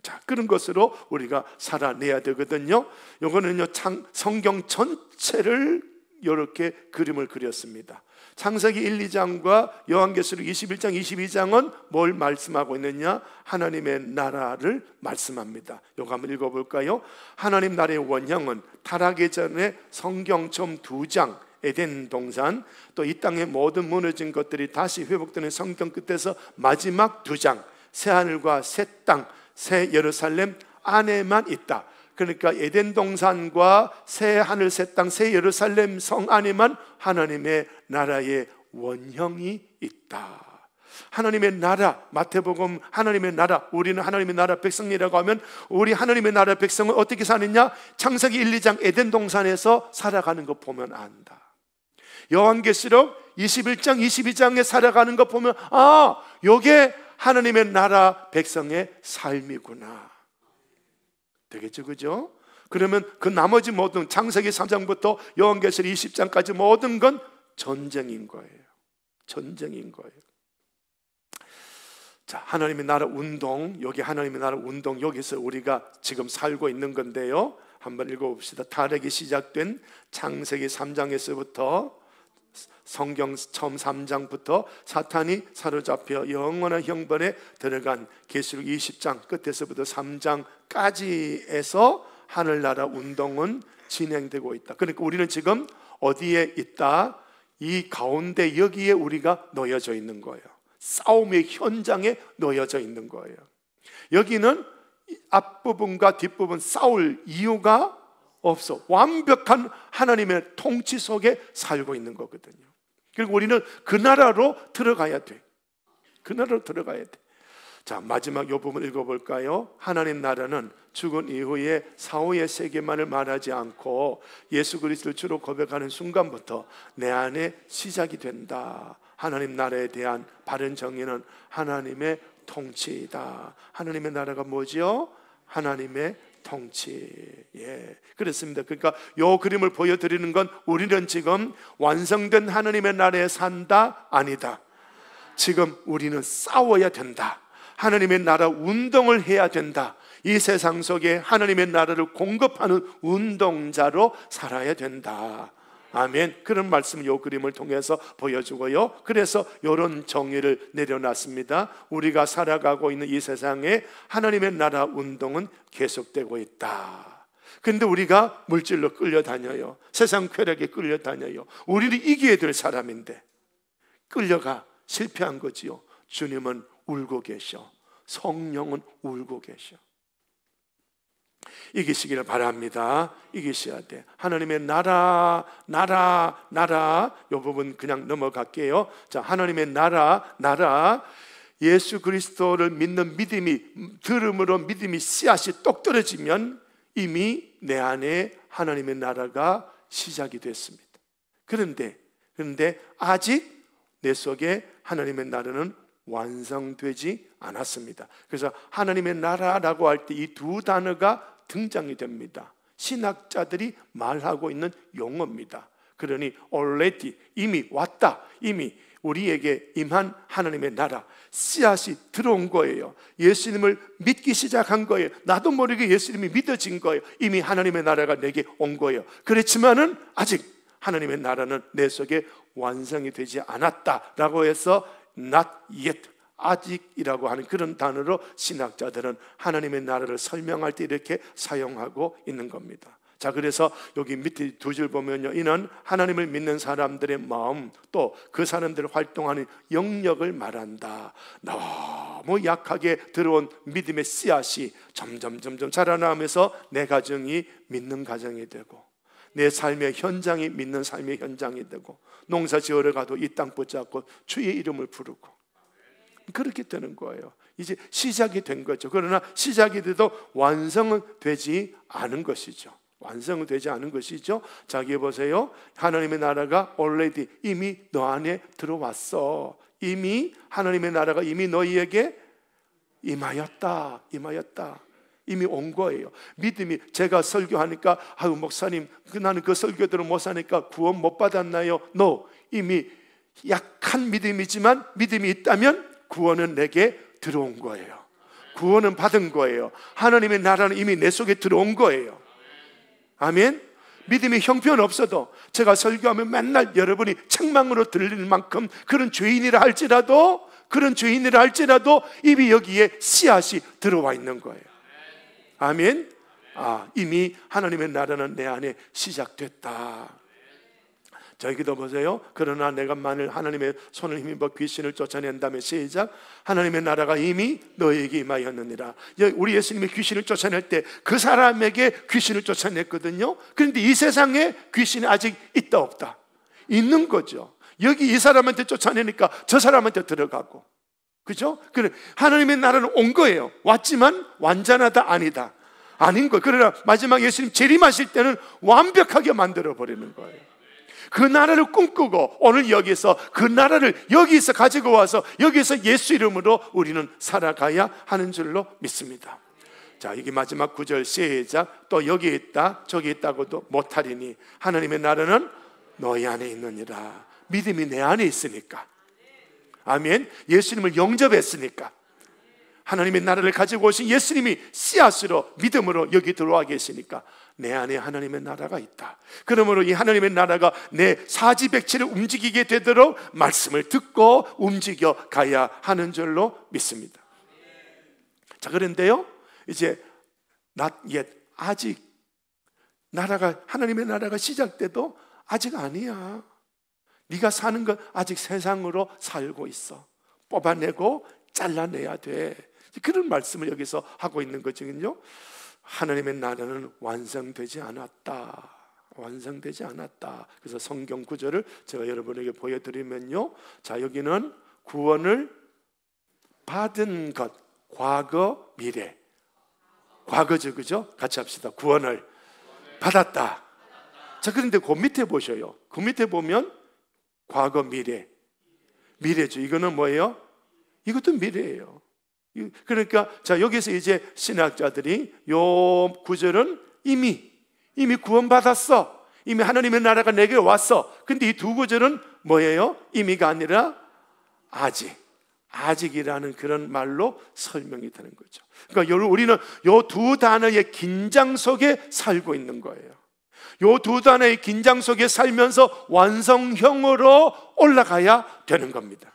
S1: 자, 그런 것으로 우리가 살아내야 되거든요. 이거는요, 성경 전체를 이렇게 그림을 그렸습니다. 창세기 1, 2장과 요한계시록 21장, 22장은 뭘 말씀하고 있느냐? 하나님의 나라를 말씀합니다. 이거 한번 읽어볼까요? 하나님 나라의 원형은 타락의 전에 성경 처음 2장 에덴 동산, 또 이 땅의 모든 무너진 것들이 다시 회복되는 성경 끝에서 마지막 2장, 새하늘과 새 땅, 새 예루살렘 안에만 있다. 그러니까 에덴 동산과 새 하늘, 새 땅, 새 예루살렘 성 안에만 하나님의 나라의 원형이 있다. 하나님의 나라, 마태복음 하나님의 나라, 우리는 하나님의 나라 백성이라고 하면 우리 하나님의 나라 백성은 어떻게 사느냐? 창세기 1, 2장 에덴 동산에서 살아가는 거 보면 안다. 요한계시록 21장, 22장에 살아가는 거 보면 이게 하나님의 나라 백성의 삶이구나. 되겠죠, 그죠? 그러면 그 나머지 모든 창세기 3장부터 요한계시록 20장까지 모든 건 전쟁인 거예요. 전쟁인 거예요. 자, 하나님의 나라 운동, 여기 하나님의 나라 운동, 여기서 우리가 지금 살고 있는 건데요. 한번 읽어봅시다. 타락이 시작된 창세기 3장에서부터 성경 처음 3장부터 사탄이 사로잡혀 영원한 형벌에 들어간 계시록 20장 끝에서부터 3장까지에서 하늘나라 운동은 진행되고 있다. 그러니까 우리는 지금 어디에 있다? 이 가운데 여기에 우리가 놓여져 있는 거예요. 싸움의 현장에 놓여져 있는 거예요. 여기는 앞부분과 뒷부분 싸울 이유가 없어. 완벽한 하나님의 통치 속에 살고 있는 거거든요. 그리고 우리는 그 나라로 들어가야 돼. 그 나라로 들어가야 돼. 자, 마지막 이 부분 읽어볼까요? 하나님 나라는 죽은 이후에 사후의 세계만을 말하지 않고 예수 그리스도를 주로 고백하는 순간부터 내 안에 시작이 된다. 하나님 나라에 대한 바른 정의는 하나님의 통치이다. 하나님의 나라가 뭐지요? 하나님의 통치. 예, 그렇습니다. 그러니까 이 그림을 보여드리는 건 우리는 지금 완성된 하나님의 나라에 산다? 아니다. 지금 우리는 싸워야 된다. 하나님의 나라 운동을 해야 된다. 이 세상 속에 하나님의 나라를 공급하는 운동자로 살아야 된다. 아멘. 그런 말씀을 이 그림을 통해서 보여주고요. 그래서 이런 정의를 내려놨습니다. 우리가 살아가고 있는 이 세상에 하나님의 나라 운동은 계속되고 있다. 그런데 우리가 물질로 끌려다녀요. 세상 쾌락에 끌려다녀요. 우리를 이겨야 될 사람인데 끌려가 실패한 거지요. 주님은 울고 계셔. 성령은 울고 계셔. 이기시기를 바랍니다. 이기셔야 돼. 하나님의 나라, 나라, 나라. 이 부분 그냥 넘어갈게요. 자, 하나님의 나라, 나라. 예수 그리스도를 믿는 믿음이, 들음으로 믿음이 씨앗이 똑 떨어지면 이미 내 안에 하나님의 나라가 시작이 됐습니다. 그런데 아직 내 속에 하나님의 나라는 완성되지 않았습니다. 그래서 하나님의 나라라고 할 때 이 두 단어가 등장이 됩니다. 신학자들이 말하고 있는 용어입니다. 그러니 already, 이미 왔다, 이미 우리에게 임한 하나님의 나라, 씨앗이 들어온 거예요. 예수님을 믿기 시작한 거예요. 나도 모르게 예수님이 믿어진 거예요. 이미 하나님의 나라가 내게 온 거예요. 그렇지만은 아직 하나님의 나라는 내 속에 완성이 되지 않았다라고 해서 not yet, 아직이라고 하는 그런 단어로 신학자들은 하나님의 나라를 설명할 때 이렇게 사용하고 있는 겁니다. 자, 그래서 여기 밑에 두 줄 보면요, 이는 하나님을 믿는 사람들의 마음, 또 그 사람들이 활동하는 영역을 말한다. 너무 약하게 들어온 믿음의 씨앗이 점점 자라나면서 내 가정이 믿는 가정이 되고, 내 삶의 현장이 믿는 삶의 현장이 되고, 농사 지으러 가도 이 땅 붙잡고 주의 이름을 부르고, 그렇게 되는 거예요. 이제 시작이 된 거죠. 그러나 시작이 돼도 완성은 되지 않은 것이죠. 완성은 되지 않은 것이죠. 자, 여기 보세요. 하나님의 나라가 already 이미 너 안에 들어왔어. 이미 하나님의 나라가 이미 너희에게 임하였다. 이미 온 거예요. 믿음이, 제가 설교하니까 아유 목사님 나는 그 설교대로 못 사니까 구원 못 받았나요? No. 이미 약한 믿음이지만 믿음이 있다면 구원은 내게 들어온 거예요. 구원은 받은 거예요. 하나님의 나라는 이미 내 속에 들어온 거예요. 아멘. 믿음이 형편없어도 제가 설교하면 맨날 여러분이 책망으로 들릴 만큼 그런 죄인이라 할지라도 이미 여기에 씨앗이 들어와 있는 거예요. 아멘. 이미 하나님의 나라는 내 안에 시작됐다. 자, 여기도 보세요. 그러나 내가 만일 하나님의 손을 힘입어 귀신을 쫓아낸다면, 시작. 하나님의 나라가 이미 너에게 임하였느니라. 우리 예수님이 귀신을 쫓아낼 때 그 사람에게 귀신을 쫓아냈거든요. 그런데 이 세상에 귀신이 아직 있다 없다? 있는 거죠. 여기 이 사람한테 쫓아내니까 저 사람한테 들어가고, 그죠? 그래, 하나님의 나라는 온 거예요. 왔지만 완전하다 아니다, 아닌 거예요. 그러나 마지막 예수님 재림하실 때는 완벽하게 만들어 버리는 거예요. 그 나라를 꿈꾸고 오늘 여기서 그 나라를 여기서 가지고 와서 여기서 예수 이름으로 우리는 살아가야 하는 줄로 믿습니다. 자, 여기 마지막 9절 시작. 또 여기 있다 저기 있다고도 못하리니 하나님의 나라는 너희 안에 있느니라. 믿음이 내 안에 있으니까, 아멘. 예수님을 영접했으니까, 하나님의 나라를 가지고 오신 예수님이 씨앗으로 믿음으로 여기 들어와 계시니까 내 안에 하나님의 나라가 있다. 그러므로 이 하나님의 나라가 내 사지백체를 움직이게 되도록 말씀을 듣고 움직여 가야 하는 줄로 믿습니다. 자, 그런데요, 이제 not yet, 아직 하나님의 나라가 시작돼도 아직 아니야. 네가 사는 건 아직 세상으로 살고 있어. 뽑아내고 잘라내야 돼. 그런 말씀을 여기서 하고 있는 거거든요. 하나님의 나라는 완성되지 않았다. 그래서 성경 구절을 제가 여러분에게 보여드리면요, 자, 여기는 구원을 받은 것, 과거, 미래. 과거죠, 그죠? 같이 합시다. 구원을 받았다. 자, 그런데 그 밑에 보셔요. 그 밑에 보면 과거, 미래죠. 이거는 뭐예요? 이것도 미래예요. 그러니까 자, 여기서 이제 신학자들이 요 구절은 이미 구원받았어. 이미 하나님의 나라가 내게 왔어. 근데 이 두 구절은 뭐예요? 이미가 아니라 아직이라는 그런 말로 설명이 되는 거죠. 그러니까 우리는 요 두 단어의 긴장 속에 살고 있는 거예요. 요 두 단어의 긴장 속에 살면서 완성형으로 올라가야 되는 겁니다.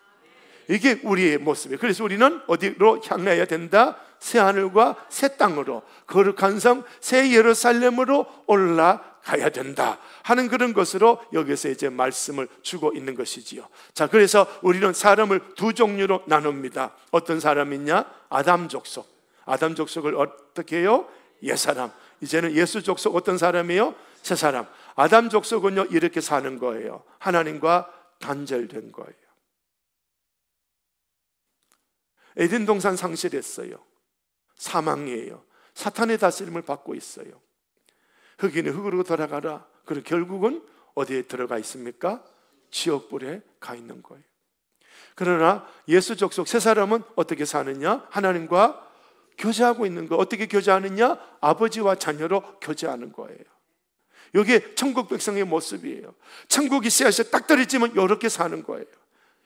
S1: 이게 우리의 모습이에요. 그래서 우리는 어디로 향해야 된다? 새 하늘과 새 땅으로, 거룩한 성 새 예루살렘으로 올라가야 된다 하는 그런 것으로 여기서 이제 말씀을 주고 있는 것이지요. 자, 그래서 우리는 사람을 두 종류로 나눕니다. 어떤 사람이냐? 아담 족속. 아담 족속을 어떻게 해요? 옛사람. 이제는 예수 족속 어떤 사람이에요? 새 사람. 아담 족속은요, 이렇게 사는 거예요. 하나님과 단절된 거예요. 에덴 동산 상실했어요. 사망이에요. 사탄의 다스림을 받고 있어요. 흑인은 흑으로 돌아가라. 그리고 결국은 어디에 들어가 있습니까? 지옥불에 가 있는 거예요. 그러나 예수 족속 새 사람은 어떻게 사느냐? 하나님과 교제하고 있는 거예요. 어떻게 교제하느냐? 아버지와 자녀로 교제하는 거예요. 이게 천국 백성의 모습이에요. 천국이 씨앗이 딱 떨어지면 이렇게 사는 거예요.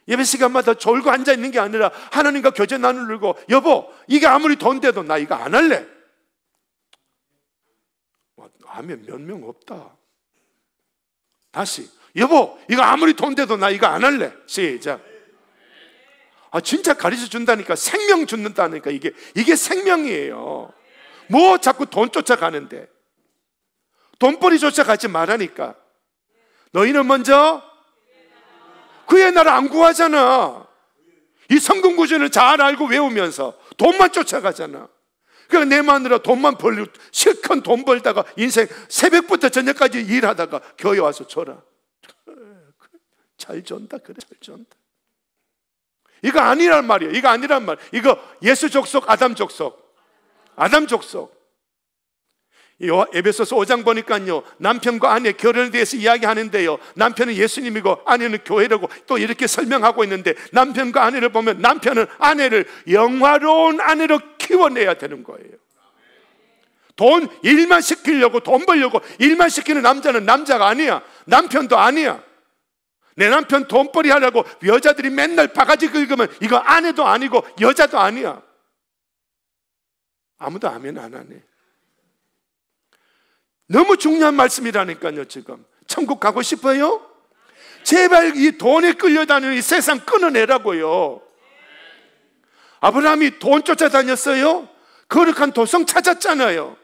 S1: 예배 시간마다 졸고 앉아있는 게 아니라 하나님과 교제 나누려고, 여보 이게 아무리 돈 돼도 나 이거 안 할래. 하면 몇 명 없다. 다시, 여보 이거 아무리 돈 돼도 나 이거 안 할래. 시작. 진짜 가르쳐 준다니까. 생명 준다니까. 이게 생명이에요. 뭐 자꾸 돈 쫓아가는데. 돈벌이 쫓아가지 말라니까. 너희는 먼저 그의 나라 안 구하잖아. 이 성공 구조는 잘 알고 외우면서 돈만 쫓아가잖아. 그러니까 내 마누라 돈만 벌고 실컷 돈 벌다가 인생 새벽부터 저녁까지 일하다가 교회 와서 줘라. 잘 존다. 그래, 잘 존다. 이거 아니란 말이에요. 이거 아니란 말. 이거 예수 족속, 아담 족속. 아담 족속. 에베소서 5장 보니까요, 남편과 아내 결혼에 대해서 이야기하는데요, 남편은 예수님이고 아내는 교회라고 또 이렇게 설명하고 있는데, 남편과 아내를 보면 남편은 아내를 영화로운 아내로 키워내야 되는 거예요. 돈 일만 시키려고, 돈 벌려고 일만 시키는 남자는 남자가 아니야. 남편도 아니야. 내 남편 돈벌이 하려고 여자들이 맨날 바가지 긁으면 이거 아내도 아니고 여자도 아니야. 아무도 아멘 안 하네. 너무 중요한 말씀이라니까요. 지금 천국 가고 싶어요? 제발 이 돈에 끌려다니는 이 세상 끊어내라고요. 아브라함이 돈 쫓아다녔어요? 거룩한 도성 찾았잖아요.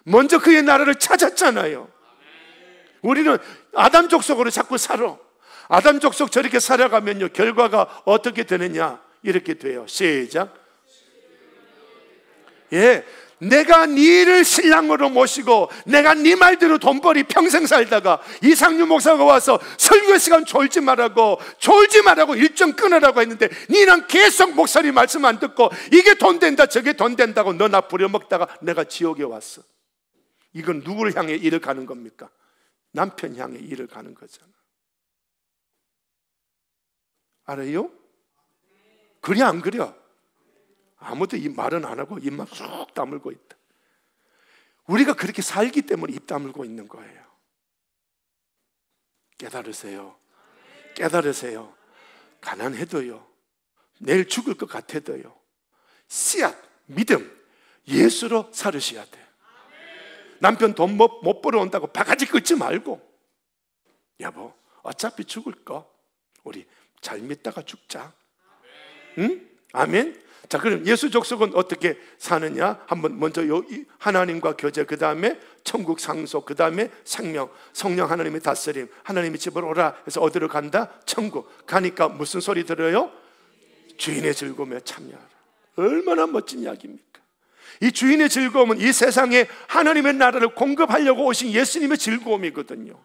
S1: 먼저 그의 나라를 찾았잖아요. 우리는 아담 족속으로 자꾸 살아. 아담 족속 저렇게 살아가면요, 결과가 어떻게 되느냐, 이렇게 돼요. 시작. 예, 내가 네를 신랑으로 모시고 내가 네 말대로 돈벌이 평생 살다가 이상유 목사가 와서 설교 시간 졸지 말라고 일정 끊으라고 했는데 니는 계속 목사님 말씀 안 듣고 이게 돈 된다 저게 돈 된다고 너 나 부려먹다가 내가 지옥에 왔어. 이건 누구를 향해 일을 가는 겁니까? 남편 향해 일을 가는 거잖아. 알아요? 그래 안 그래? 아무도 이 말은 안 하고 입만 쑥 다물고 있다. 우리가 그렇게 살기 때문에 입 다물고 있는 거예요. 깨달으세요. 깨달으세요. 가난해도요, 내일 죽을 것 같아도요, 씨앗, 믿음, 예수로 살으셔야 돼. 남편 돈 못 벌어온다고 바가지 긁지 말고, 여보 어차피 죽을 거 우리 잘 믿다가 죽자. 응? 아멘. 자, 그럼 예수 족속은 어떻게 사느냐? 한번 먼저 하나님과 교제, 그 다음에 천국 상속, 그 다음에 생명, 성령 하나님의 다스림, 하나님의 집으로 오라 해서 어디로 간다? 천국. 가니까 무슨 소리 들어요? 주인의 즐거움에 참여하라. 얼마나 멋진 이야기입니까? 이 주인의 즐거움은 이 세상에 하나님의 나라를 공급하려고 오신 예수님의 즐거움이거든요.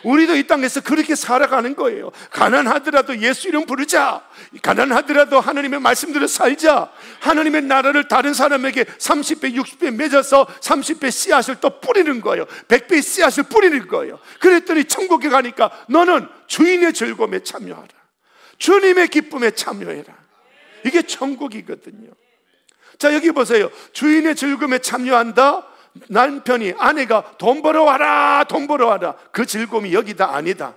S1: 우리도 이 땅에서 그렇게 살아가는 거예요. 가난하더라도 예수 이름 부르자. 가난하더라도 하나님의 말씀대로 살자. 하나님의 나라를 다른 사람에게 30배 60배 맺어서 30배 씨앗을 또 뿌리는 거예요. 100배 씨앗을 뿌리는 거예요. 그랬더니 천국에 가니까 너는 주인의 즐거움에 참여하라. 주님의 기쁨에 참여해라. 이게 천국이거든요. 자, 여기 보세요. 주인의 즐거움에 참여한다. 남편이, 아내가 돈 벌어와라, 돈 벌어와라. 그 즐거움이 여기다 아니다.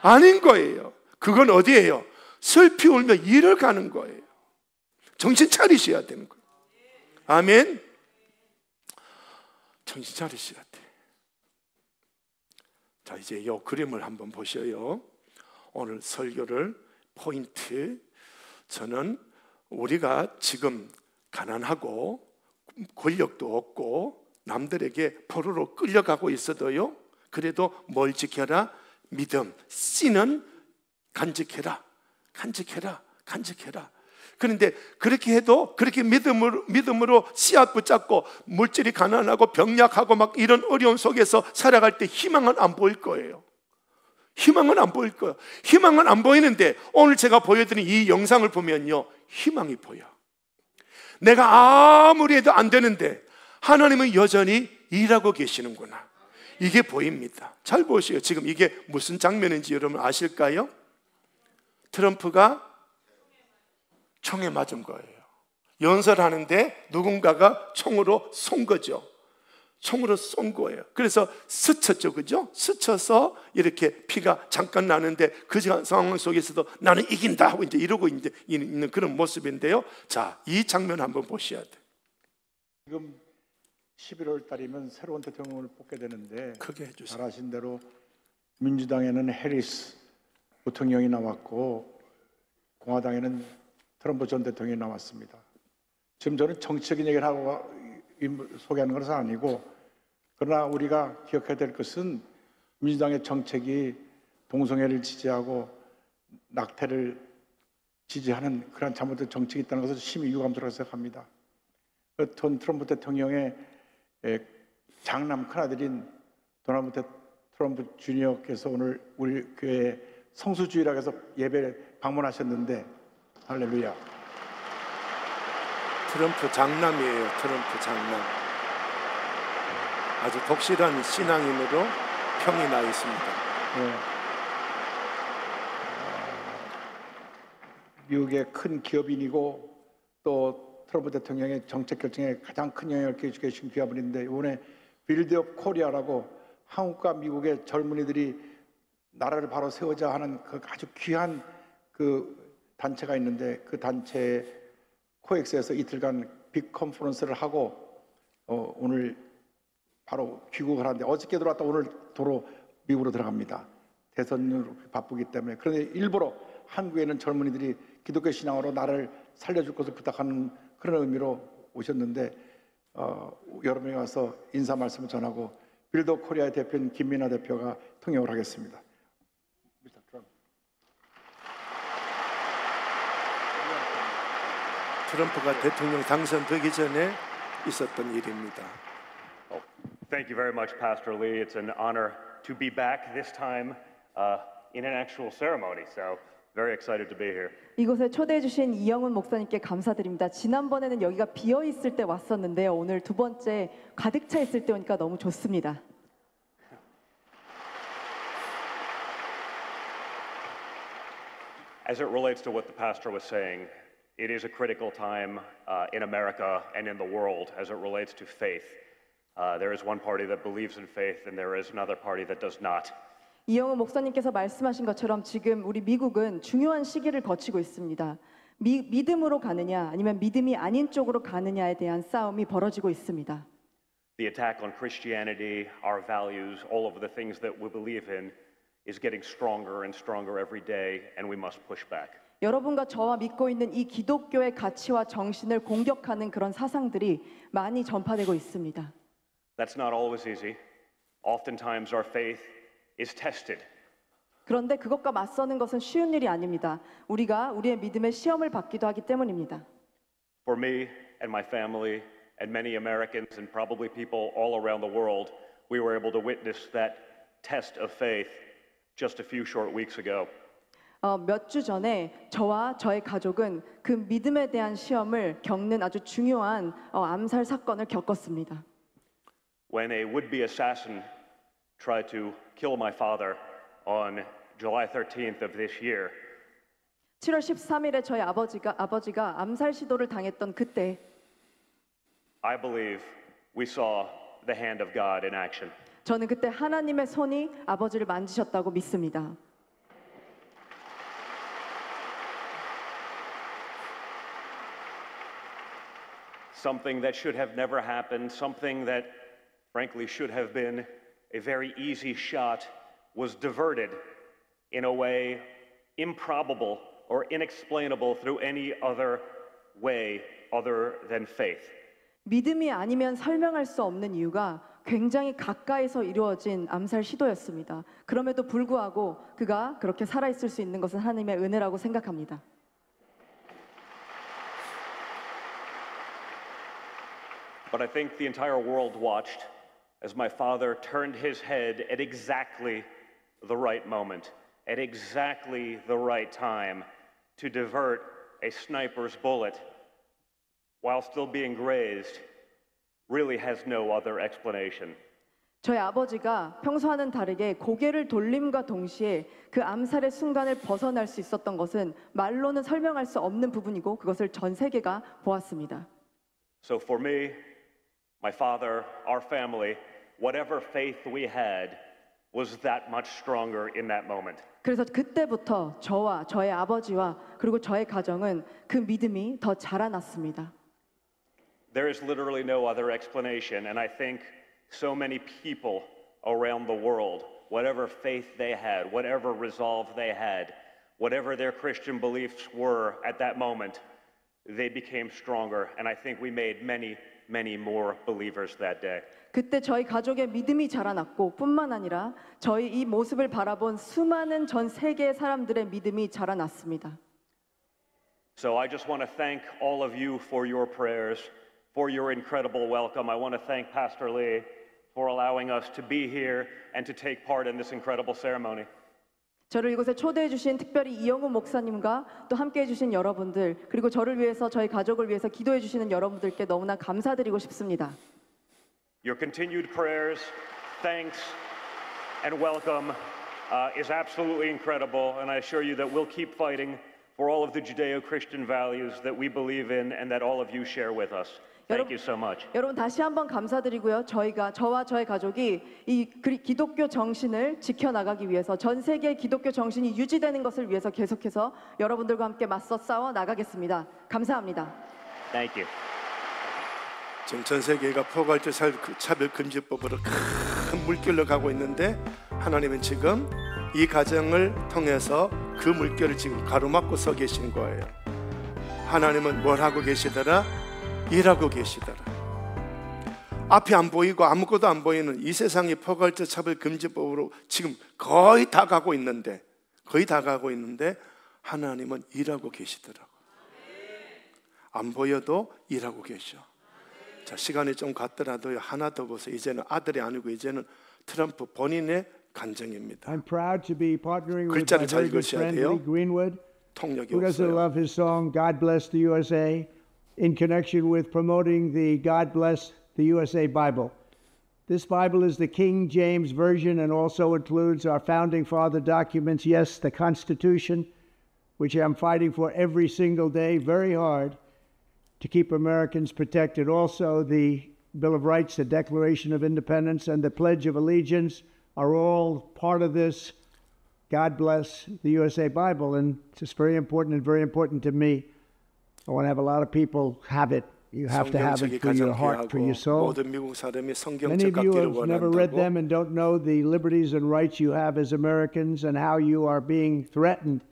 S1: 아닌 거예요. 그건 어디예요? 슬피 울며 일을 가는 거예요. 정신 차리셔야 되는 거예요. 아멘. 정신 차리셔야 돼. 자, 이제 이 그림을 한번 보셔요. 오늘 설교를 포인트, 저는 우리가 지금 가난하고 권력도 없고 남들에게 포로로 끌려가고 있어도요, 그래도 뭘 지켜라? 믿음. 씨는 간직해라. 간직해라. 간직해라. 그런데 그렇게 해도, 그렇게 믿음으로 씨앗 붙잡고 물질이 가난하고 병약하고 막 이런 어려움 속에서 살아갈 때 희망은 안 보일 거예요. 희망은 안 보일 거예요. 희망은 안 보이는데 오늘 제가 보여드린 이 영상을 보면요, 희망이 보여. 내가 아무리 해도 안 되는데 하나님은 여전히 일하고 계시는구나. 이게 보입니다. 잘 보시요. 지금 이게 무슨 장면인지 여러분 아실까요? 트럼프가 총에 맞은 거예요. 연설하는데 누군가가 총으로 쏜 거죠. 총으로 쏜 거예요. 그래서 스쳤죠, 그죠? 스쳐서 이렇게 피가 잠깐 나는데 그 상황 속에서도 나는 이긴다 하고 이제 이러고 있는 그런 모습인데요. 자, 이 장면 한번 보셔야 돼요.
S2: 지금 11월 달이면 새로운 대통령을 뽑게 되는데,
S1: 크게 해주세요.
S2: 잘 아신 대로 민주당에는 해리스 부통령이 나왔고 공화당에는 트럼프 전 대통령이 나왔습니다. 지금 저는 정치적인 얘기를 하고 소개하는 것은 아니고 그러나 우리가 기억해야 될 것은 민주당의 정책이 동성애를 지지하고 낙태를 지지하는 그런 잘못된 정책이 있다는 것을 심히 유감스럽게 생각합니다. 트럼프 대통령의 장남 큰아들인 도널드 트럼프 주니어께서 오늘 우리 교회에 성수주의라고 해서 예배 방문하셨는데 할렐루야.
S1: 트럼프 장남이에요. 트럼프 장남. 아주 독실한 신앙인으로 평이 나 있습니다.
S2: 네. 미국의 큰 기업인이고 또 트럼프 대통령의 정책 결정에 가장 큰 영향을 끼치고 계신 기업인인데 이번에 빌드업 코리아라고 한국과 미국의 젊은이들이 나라를 바로 세우자 하는 그 아주 귀한 그 단체가 있는데 그 단체 코엑스에서 이틀간 빅 컨퍼런스를 하고 오늘 바로 귀국을 하는데 어저께 들어왔다 오늘 도로 미국으로 들어갑니다. 대선으로 바쁘기 때문에. 그런데 일부러 한국에 있는 젊은이들이 기독교 신앙으로 나를 살려줄 것을 부탁하는 그런 의미로 오셨는데 여러 명이 와서 인사 말씀을 전하고 빌더 코리아 대표인 김민아 대표가 통역을 하겠습니다.
S1: 트럼프가 대통령 당선되기 전에 있었던 일입니다.
S3: Thank you very much, Pastor Lee. It's an honor to be back this time in an actual ceremony. So very excited to be here.
S4: 이곳에 초대해 주신 이영훈 목사님께 감사드립니다. 지난번에는 여기가 비어 있을 때 왔었는데요. 오늘 두 번째 가득 차 있을 때 오니까 너무 좋습니다.
S3: As it relates to what the pastor was saying, it is a critical time in America and in the world as it relates to faith. There is one party that believes in faith and there is another party that does not.
S4: 이영훈 목사님께서 말씀하신 것처럼 지금 우리 미국은 중요한 시기를 거치고 있습니다. 믿음으로 가느냐 아니면 믿음이 아닌 쪽으로 가느냐에 대한 싸움이 벌어지고 있습니다.
S3: The attack on Christianity, our values, all of the things that we believe in is getting stronger and stronger every day and we must push back.
S4: 여러분과 저와 믿고 있는 이 기독교의 가치와 정신을 공격하는 그런 사상들이 많이 전파되고 있습니다.
S3: That's not always easy. Oftentimes our faith is tested.
S4: 그런데 그것과 맞서는 것은 쉬운 일이 아닙니다. 우리가 우리의 믿음의 시험을 받기도 하기 때문입니다.
S3: For me and my family and many Americans and probably people all around the world, we were able to witness that test of faith just a few short weeks ago.
S4: 몇 주 전에 저와 저의 가족은 그 믿음에 대한 시험을 겪는 아주 중요한 암살 사건을 겪었습니다.
S3: When a would-be assassin tried to kill my father on July 13th of this year.
S4: 7월 13일에 저희 아버지가 암살 시도를 당했던 그때
S3: I believe we saw the hand of God in action.
S4: 저는 그때 하나님의 손이 아버지를 만지셨다고 믿습니다.
S3: Something that should have never happened, something that frankly should have been a very easy shot was diverted in a way improbable or inexplainable through any other way other than faith.
S4: 믿음이 아니면 설명할 수 없는 이유가 굉장히 가까이서 이루어진 암살 시도였습니다. 그럼에도 불구하고 그가 그렇게 살아있을 수 있는 것은 하나님의 은혜라고 생각합니다.
S3: But I think the entire world watched as my father turned his head at exactly the right moment, at exactly the right time to divert a sniper's bullet while still being grazed really has no other explanation.
S4: 저희 아버지가 평소와는 다르게 고개를 돌림과 동시에 그 암살의 순간을 벗어날 수 있었던 것은 말로는 설명할 수 없는 부분이고 그것을 전 세계가 보았습니다.
S3: So for me, my father, our family, whatever faith we had was that much stronger in that moment.
S4: 그래서 그때부터 저와 저의 아버지와 그리고 저의 가정은 그 믿음이 더 자라났습니다.
S3: There is literally no other explanation, and I think so many people around the world, whatever faith they had, whatever resolve they had, whatever their Christian beliefs were at that moment, they became stronger, and I think we made many many more believers that day.
S4: 그때 저희 가족의 믿음이 자라났고 뿐만 아니라 저희 이 모습을 바라본 수많은 전 세계 사람들의 믿음이 자라났습니다.
S3: So I just want to thank all of you for your prayers, for your incredible welcome. I want to thank Pastor Lee for allowing us to be here and to take part in this incredible ceremony.
S4: 저를 이곳에 초대해 주신 특별히 이영우 목사님과 또 함께 해 주신 여러분들, 그리고 저를 위해서 저희 가족을 위해서 기도해 주시는 여러분들께 너무나 감사드리고 싶습니다.
S3: Your continued prayers, thanks, and welcome is absolutely incredible, and I assure you that we'll keep fighting for all of the Judeo-Christian values that we believe in and that all of you share with us. Thank you so much.
S4: 여러분 다시 한번 감사드리고요. 저와 저의 가족이 이 기독교 정신을 지켜나가기 위해서 전 세계 기독교 정신이 유지되는 것을 위해서 계속해서 여러분들과 함께 맞서 싸워 나가겠습니다. 감사합니다.
S3: Thank you.
S1: 지금 전 세계가 포괄적 차별금지법으로 큰 물결로 가고 있는데 하나님은 지금 이 가정을 통해서 그 물결을 지금 가로막고 서 계신 거예요. 하나님은 뭘 하고 계시더라? 일하고 계시더라. 앞이 안 보이고 아무것도 안 보이는 이 세상의 포괄적 차별금지법으로 지금 거의 다 가고 있는데 하나님은 일하고 계시더라고. 안 보여도 일하고 계셔. 자, 시간이 좀 갔더라도 하나 더 보세요. 이제는 아들이 아니고 이제는 트럼프 본인의 간증입니다.
S5: I'm proud to be partnering with
S1: 글자를
S5: my
S1: 잘
S5: very good
S1: 읽으셔야
S5: friend
S1: 돼요.
S5: Lee Greenwood,
S1: 통역이
S5: who doesn't
S1: 없어요.
S5: love his song "God Bless the USA" in connection with promoting the "God Bless the USA" Bible. This Bible is the King James Version and also includes our founding father documents. Yes, the Constitution, which I'm fighting for every single day, very hard, to keep Americans protected. Also, the Bill of Rights, the Declaration of Independence, and the Pledge of Allegiance are all part of this God Bless the USA Bible. And it's just very important and very important to me. I want to have a lot of people have it. You have to have it for your heart, for your soul.
S1: 모든 미국 사람이 성경책
S5: Many of you
S1: 갖기를
S5: have never read
S1: 원한다고.
S5: them and don't know the liberties and rights you have as Americans and how you are being threatened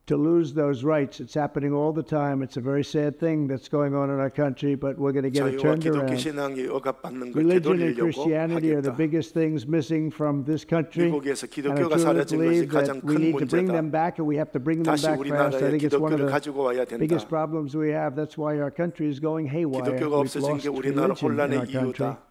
S5: to lose those rights. It's happening all the time. It's a very sad thing that's going on in our country, but we're going to get it
S1: 자유와
S5: turned
S1: 기독교
S5: around.
S1: 신앙이 억압받는 걸
S5: Religion and
S1: 되돌리려고
S5: Christianity are the
S1: 하겠다.
S5: biggest things missing from this country.
S1: 미국에서
S5: And I
S1: 기독교가
S5: truly
S1: 사라진 것이
S5: believe
S1: 가장
S5: that we
S1: 큰
S5: need to bring
S1: 문제다.
S5: them back, and we have to bring them
S1: 다시
S5: back fast. I
S1: 우리나라에
S5: think it's one of
S1: 기독교를
S5: the
S1: 가지고 와야 된다.
S5: biggest problems we have. That's why our country is going haywire.
S1: 기독교가
S5: We've
S1: 없어진 게
S5: lost
S1: 우리나라
S5: religion in
S1: 혼란의
S5: our country.
S1: 이유다.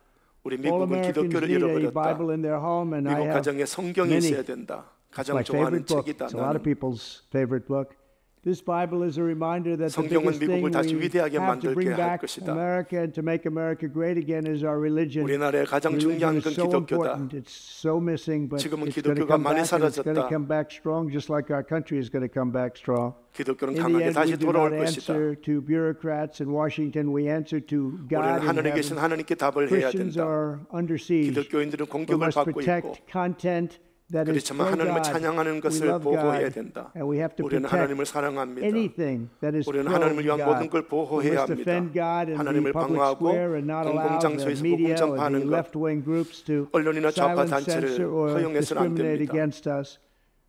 S1: 우리
S5: All
S1: 미국은
S5: Americans
S1: 기독교를
S5: need a
S1: 잃어버렸다.
S5: Bible in their home, and I
S1: 미국
S5: have
S1: 가정에 성경이
S5: many.
S1: 있어야 된다.
S5: It's
S1: 가장
S5: my
S1: 좋아하는
S5: favorite book.
S1: 책이다.
S5: It's a lot of
S1: 나는
S5: people's favorite book. This Bible is a reminder that the
S1: 성경은
S5: biggest thing
S1: 미국을 다시
S5: we
S1: 위대하게
S5: have to bring
S1: 만들게 할
S5: back
S1: 것이다.
S5: America and to make America great again is our religion.
S1: 우리나라의 가장
S5: Religion
S1: 중요한
S5: is
S1: 건
S5: so
S1: 기독교다.
S5: important. It's so missing, but
S1: 지금은
S5: it's going to
S1: 기독교가
S5: come
S1: 많이
S5: back, and it's going to
S1: 사라졌다.
S5: come back strong, just like our country is going to come back strong.
S1: 기독교는
S5: In the
S1: 강하게
S5: end, we
S1: 다시
S5: do
S1: 돌아올
S5: not
S1: 것이다.
S5: answer to bureaucrats in Washington. We answer to God
S1: 우리는
S5: in
S1: 하늘에 계신
S5: heaven.
S1: 하나님께 답을 해야
S5: Christians
S1: 된다.
S5: are under siege.
S1: 기독교인들은
S5: We
S1: 공격을
S5: must
S1: 받고 있고
S5: protect content that is
S1: 그렇지만
S5: pro
S1: 하나님을
S5: God.
S1: 찬양하는
S5: We
S1: 것을
S5: love
S1: 보호해야
S5: God,
S1: 된다.
S5: and we have to
S1: 우리는
S5: protect
S1: 하나님을 사랑합니다.
S5: anything that is
S1: 우리는
S5: pro
S1: 하나님을 위한 모든
S5: God.
S1: 걸
S5: We
S1: 보호해야
S5: must
S1: 합니다.
S5: defend God in the
S1: 하나님을
S5: public
S1: 방어하고
S5: square and not allow the
S1: 공공장소에서
S5: media or the
S1: 복음전파하는 것,
S5: left-wing groups to
S1: 언론이나 좌파
S5: silence,
S1: 단체를
S5: censor, or
S1: 허용해서는 안
S5: discriminate
S1: 됩니다.
S5: against us.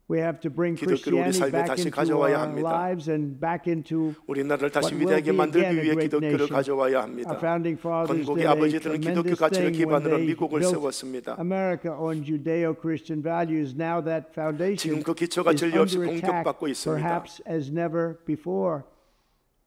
S5: We have to bring
S1: 기독교를 우리
S5: Christianity
S1: 삶에
S5: back
S1: 다시
S5: into
S1: 가져와야
S5: our
S1: 합니다.
S5: lives and back into
S1: 우리나라를 다시
S5: what will
S1: 위대하게
S5: be
S1: 만들기
S5: again a
S1: 위해
S5: great
S1: 기독교를
S5: nation.
S1: 가져와야
S5: Our
S1: 합니다.
S5: founding fathers
S1: 건국의
S5: did a
S1: 아버지들은 기독교
S5: tremendous
S1: 가치를
S5: thing when
S1: 기반으로
S5: they
S1: 미국을
S5: built
S1: 세웠습니다.
S5: America on Judeo-Christian values. Now that foundation
S1: 지금 그 기초가
S5: is
S1: 진리 없이
S5: under attack,
S1: 공격받고 있습니다.
S5: perhaps as never before.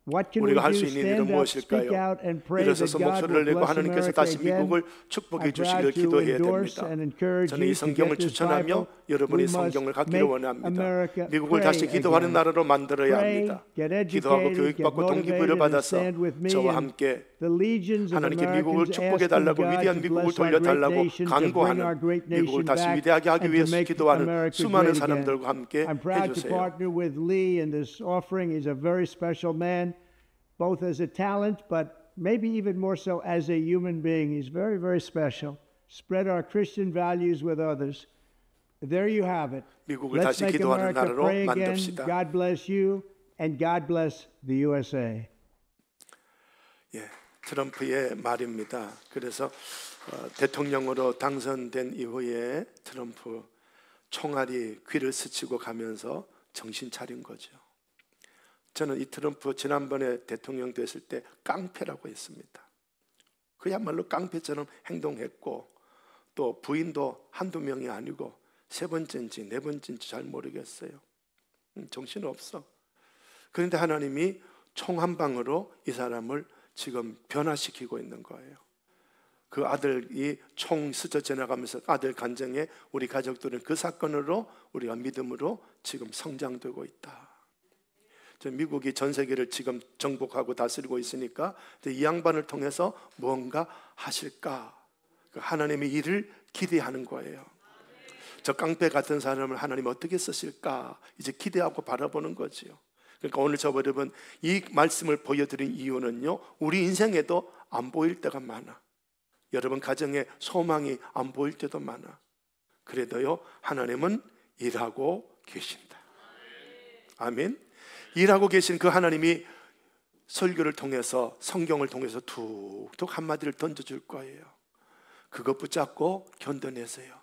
S5: What can we
S1: 우리가 할
S5: do?
S1: 수 있는 일은
S5: Stand up, speak
S1: 무엇일까요?
S5: out, and pray
S1: 일어서서
S5: that God
S1: 목소리를
S5: will
S1: 내고
S5: bless
S1: 하나님께서
S5: America
S1: 다시
S5: again.
S1: 미국을 축복해
S5: I'm
S1: 주시기를
S5: proud to
S1: 기도해야
S5: endorse
S1: 됩니다.
S5: and encourage
S1: 저는 이
S5: you to
S1: 성경을
S5: get this
S1: 추천하며
S5: Bible.
S1: 여러분이
S5: We must
S1: 성경을 갖기를
S5: make
S1: 원합니다.
S5: America
S1: 미국을
S5: pray
S1: 다시 기도하는
S5: again.
S1: 나라로 만들어야
S5: Pray,
S1: 합니다.
S5: get
S1: 기도하고
S5: educated,
S1: 교육받고
S5: get
S1: 동기부여를
S5: motivated, and
S1: 받아서
S5: stand with me
S1: 저와
S5: and
S1: 함께
S5: the legions of
S1: 하나님께 미국을
S5: Americans
S1: 축복해
S5: asking
S1: 달라고
S5: God
S1: 위대한
S5: to
S1: 미국을
S5: bless our great
S1: 돌려달라고
S5: nation, to bring our
S1: 간구하는
S5: great
S1: 미국을
S5: nation
S1: 다시
S5: back,
S1: 위대하게 하기
S5: and to
S1: 위해서
S5: make
S1: 기도하는
S5: America
S1: 수많은
S5: great again.
S1: 사람들과 함께
S5: I'm proud to
S1: 해주세요.
S5: partner with Lee in this offering. He's a very special man, both as a talent, but maybe even more so as a human being. He's very, very special. Spread our Christian values with others. There you have it.
S1: 미국을
S5: Let's
S1: 다시
S5: make
S1: 기도하는
S5: America
S1: 나라로
S5: pray again.
S1: 만듭시다.
S5: God bless you, and God bless the USA.
S1: 예, 트럼프의 말입니다. 그래서 대통령으로 당선된 이후에 트럼프 총알이 귀를 스치고 가면서 정신 차린 거죠. 저는 이 트럼프 지난번에 대통령 됐을 때 깡패라고 했습니다. 그야말로 깡패처럼 행동했고, 또 부인도 한두 명이 아니고 세 번째인지 네 번째인지 잘 모르겠어요. 정신없어. 그런데 하나님이 총 한 방으로 이 사람을 지금 변화시키고 있는 거예요. 그 아들이 총 스쳐 지나가면서 아들 간증에 우리 가족들은 그 사건으로 우리가 믿음으로 지금 성장되고 있다. 미국이 전 세계를 지금 정복하고 다스리고 있으니까 이 양반을 통해서 뭔가 하실까, 하나님의 일을 기대하는 거예요. 저 깡패 같은 사람을 하나님 어떻게 쓰실까 이제 기대하고 바라보는 거지요. 그러니까 오늘 저 여러분 이 말씀을 보여드린 이유는요, 우리 인생에도 안 보일 때가 많아. 여러분 가정에 소망이 안 보일 때도 많아. 그래도요, 하나님은 일하고 계신다. 아멘. 일하고 계신 그 하나님이 설교를 통해서, 성경을 통해서 툭툭 한마디를 던져줄 거예요. 그거 붙잡고 견뎌내세요.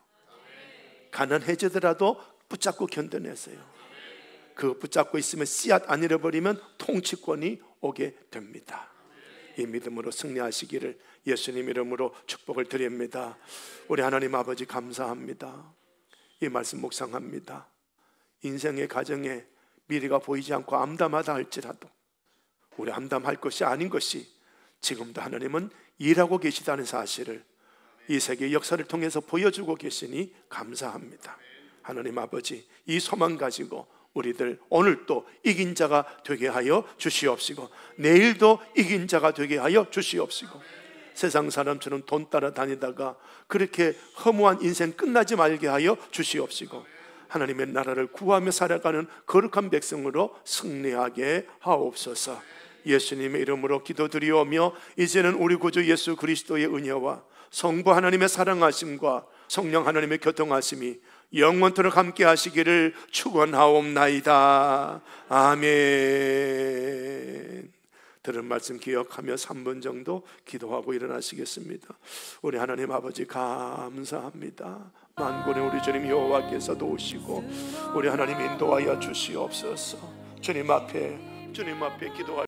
S1: 가난해지더라도 붙잡고 견뎌내세요. 그거 붙잡고 있으면 씨앗 안 잃어버리면 통치권이 오게 됩니다. 이 믿음으로 승리하시기를 예수님 이름으로 축복을 드립니다. 우리 하나님 아버지 감사합니다. 이 말씀 묵상합니다. 인생의 가정에 미래가 보이지 않고 암담하다 할지라도, 우리 암담할 것이 아닌 것이 지금도 하나님은 일하고 계시다는 사실을 이 세계 역사를 통해서 보여주고 계시니 감사합니다. 하나님 아버지, 이 소망 가지고 우리들 오늘 또 이긴 자가 되게 하여 주시옵시고, 내일도 이긴 자가 되게 하여 주시옵시고, 세상 사람처럼 돈 따라 다니다가 그렇게 허무한 인생 끝나지 말게 하여 주시옵시고, 하나님의 나라를 구하며 살아가는 거룩한 백성으로 승리하게 하옵소서. 예수님의 이름으로 기도드리오며, 이제는 우리 구주 예수 그리스도의 은혜와 성부 하나님의 사랑하심과 성령 하나님의 교통하심이 영원토록 함께 하시기를 축원하옵나이다. 아멘. 들은 말씀 기억하며 3분 정도 기도하고 일어나시겠습니다. 우리 하나님 아버지 감사합니다. 만군의 우리 주님 여호와께서도 오시고 우리 하나님 인도하여 주시옵소서. 주님 앞에 기도할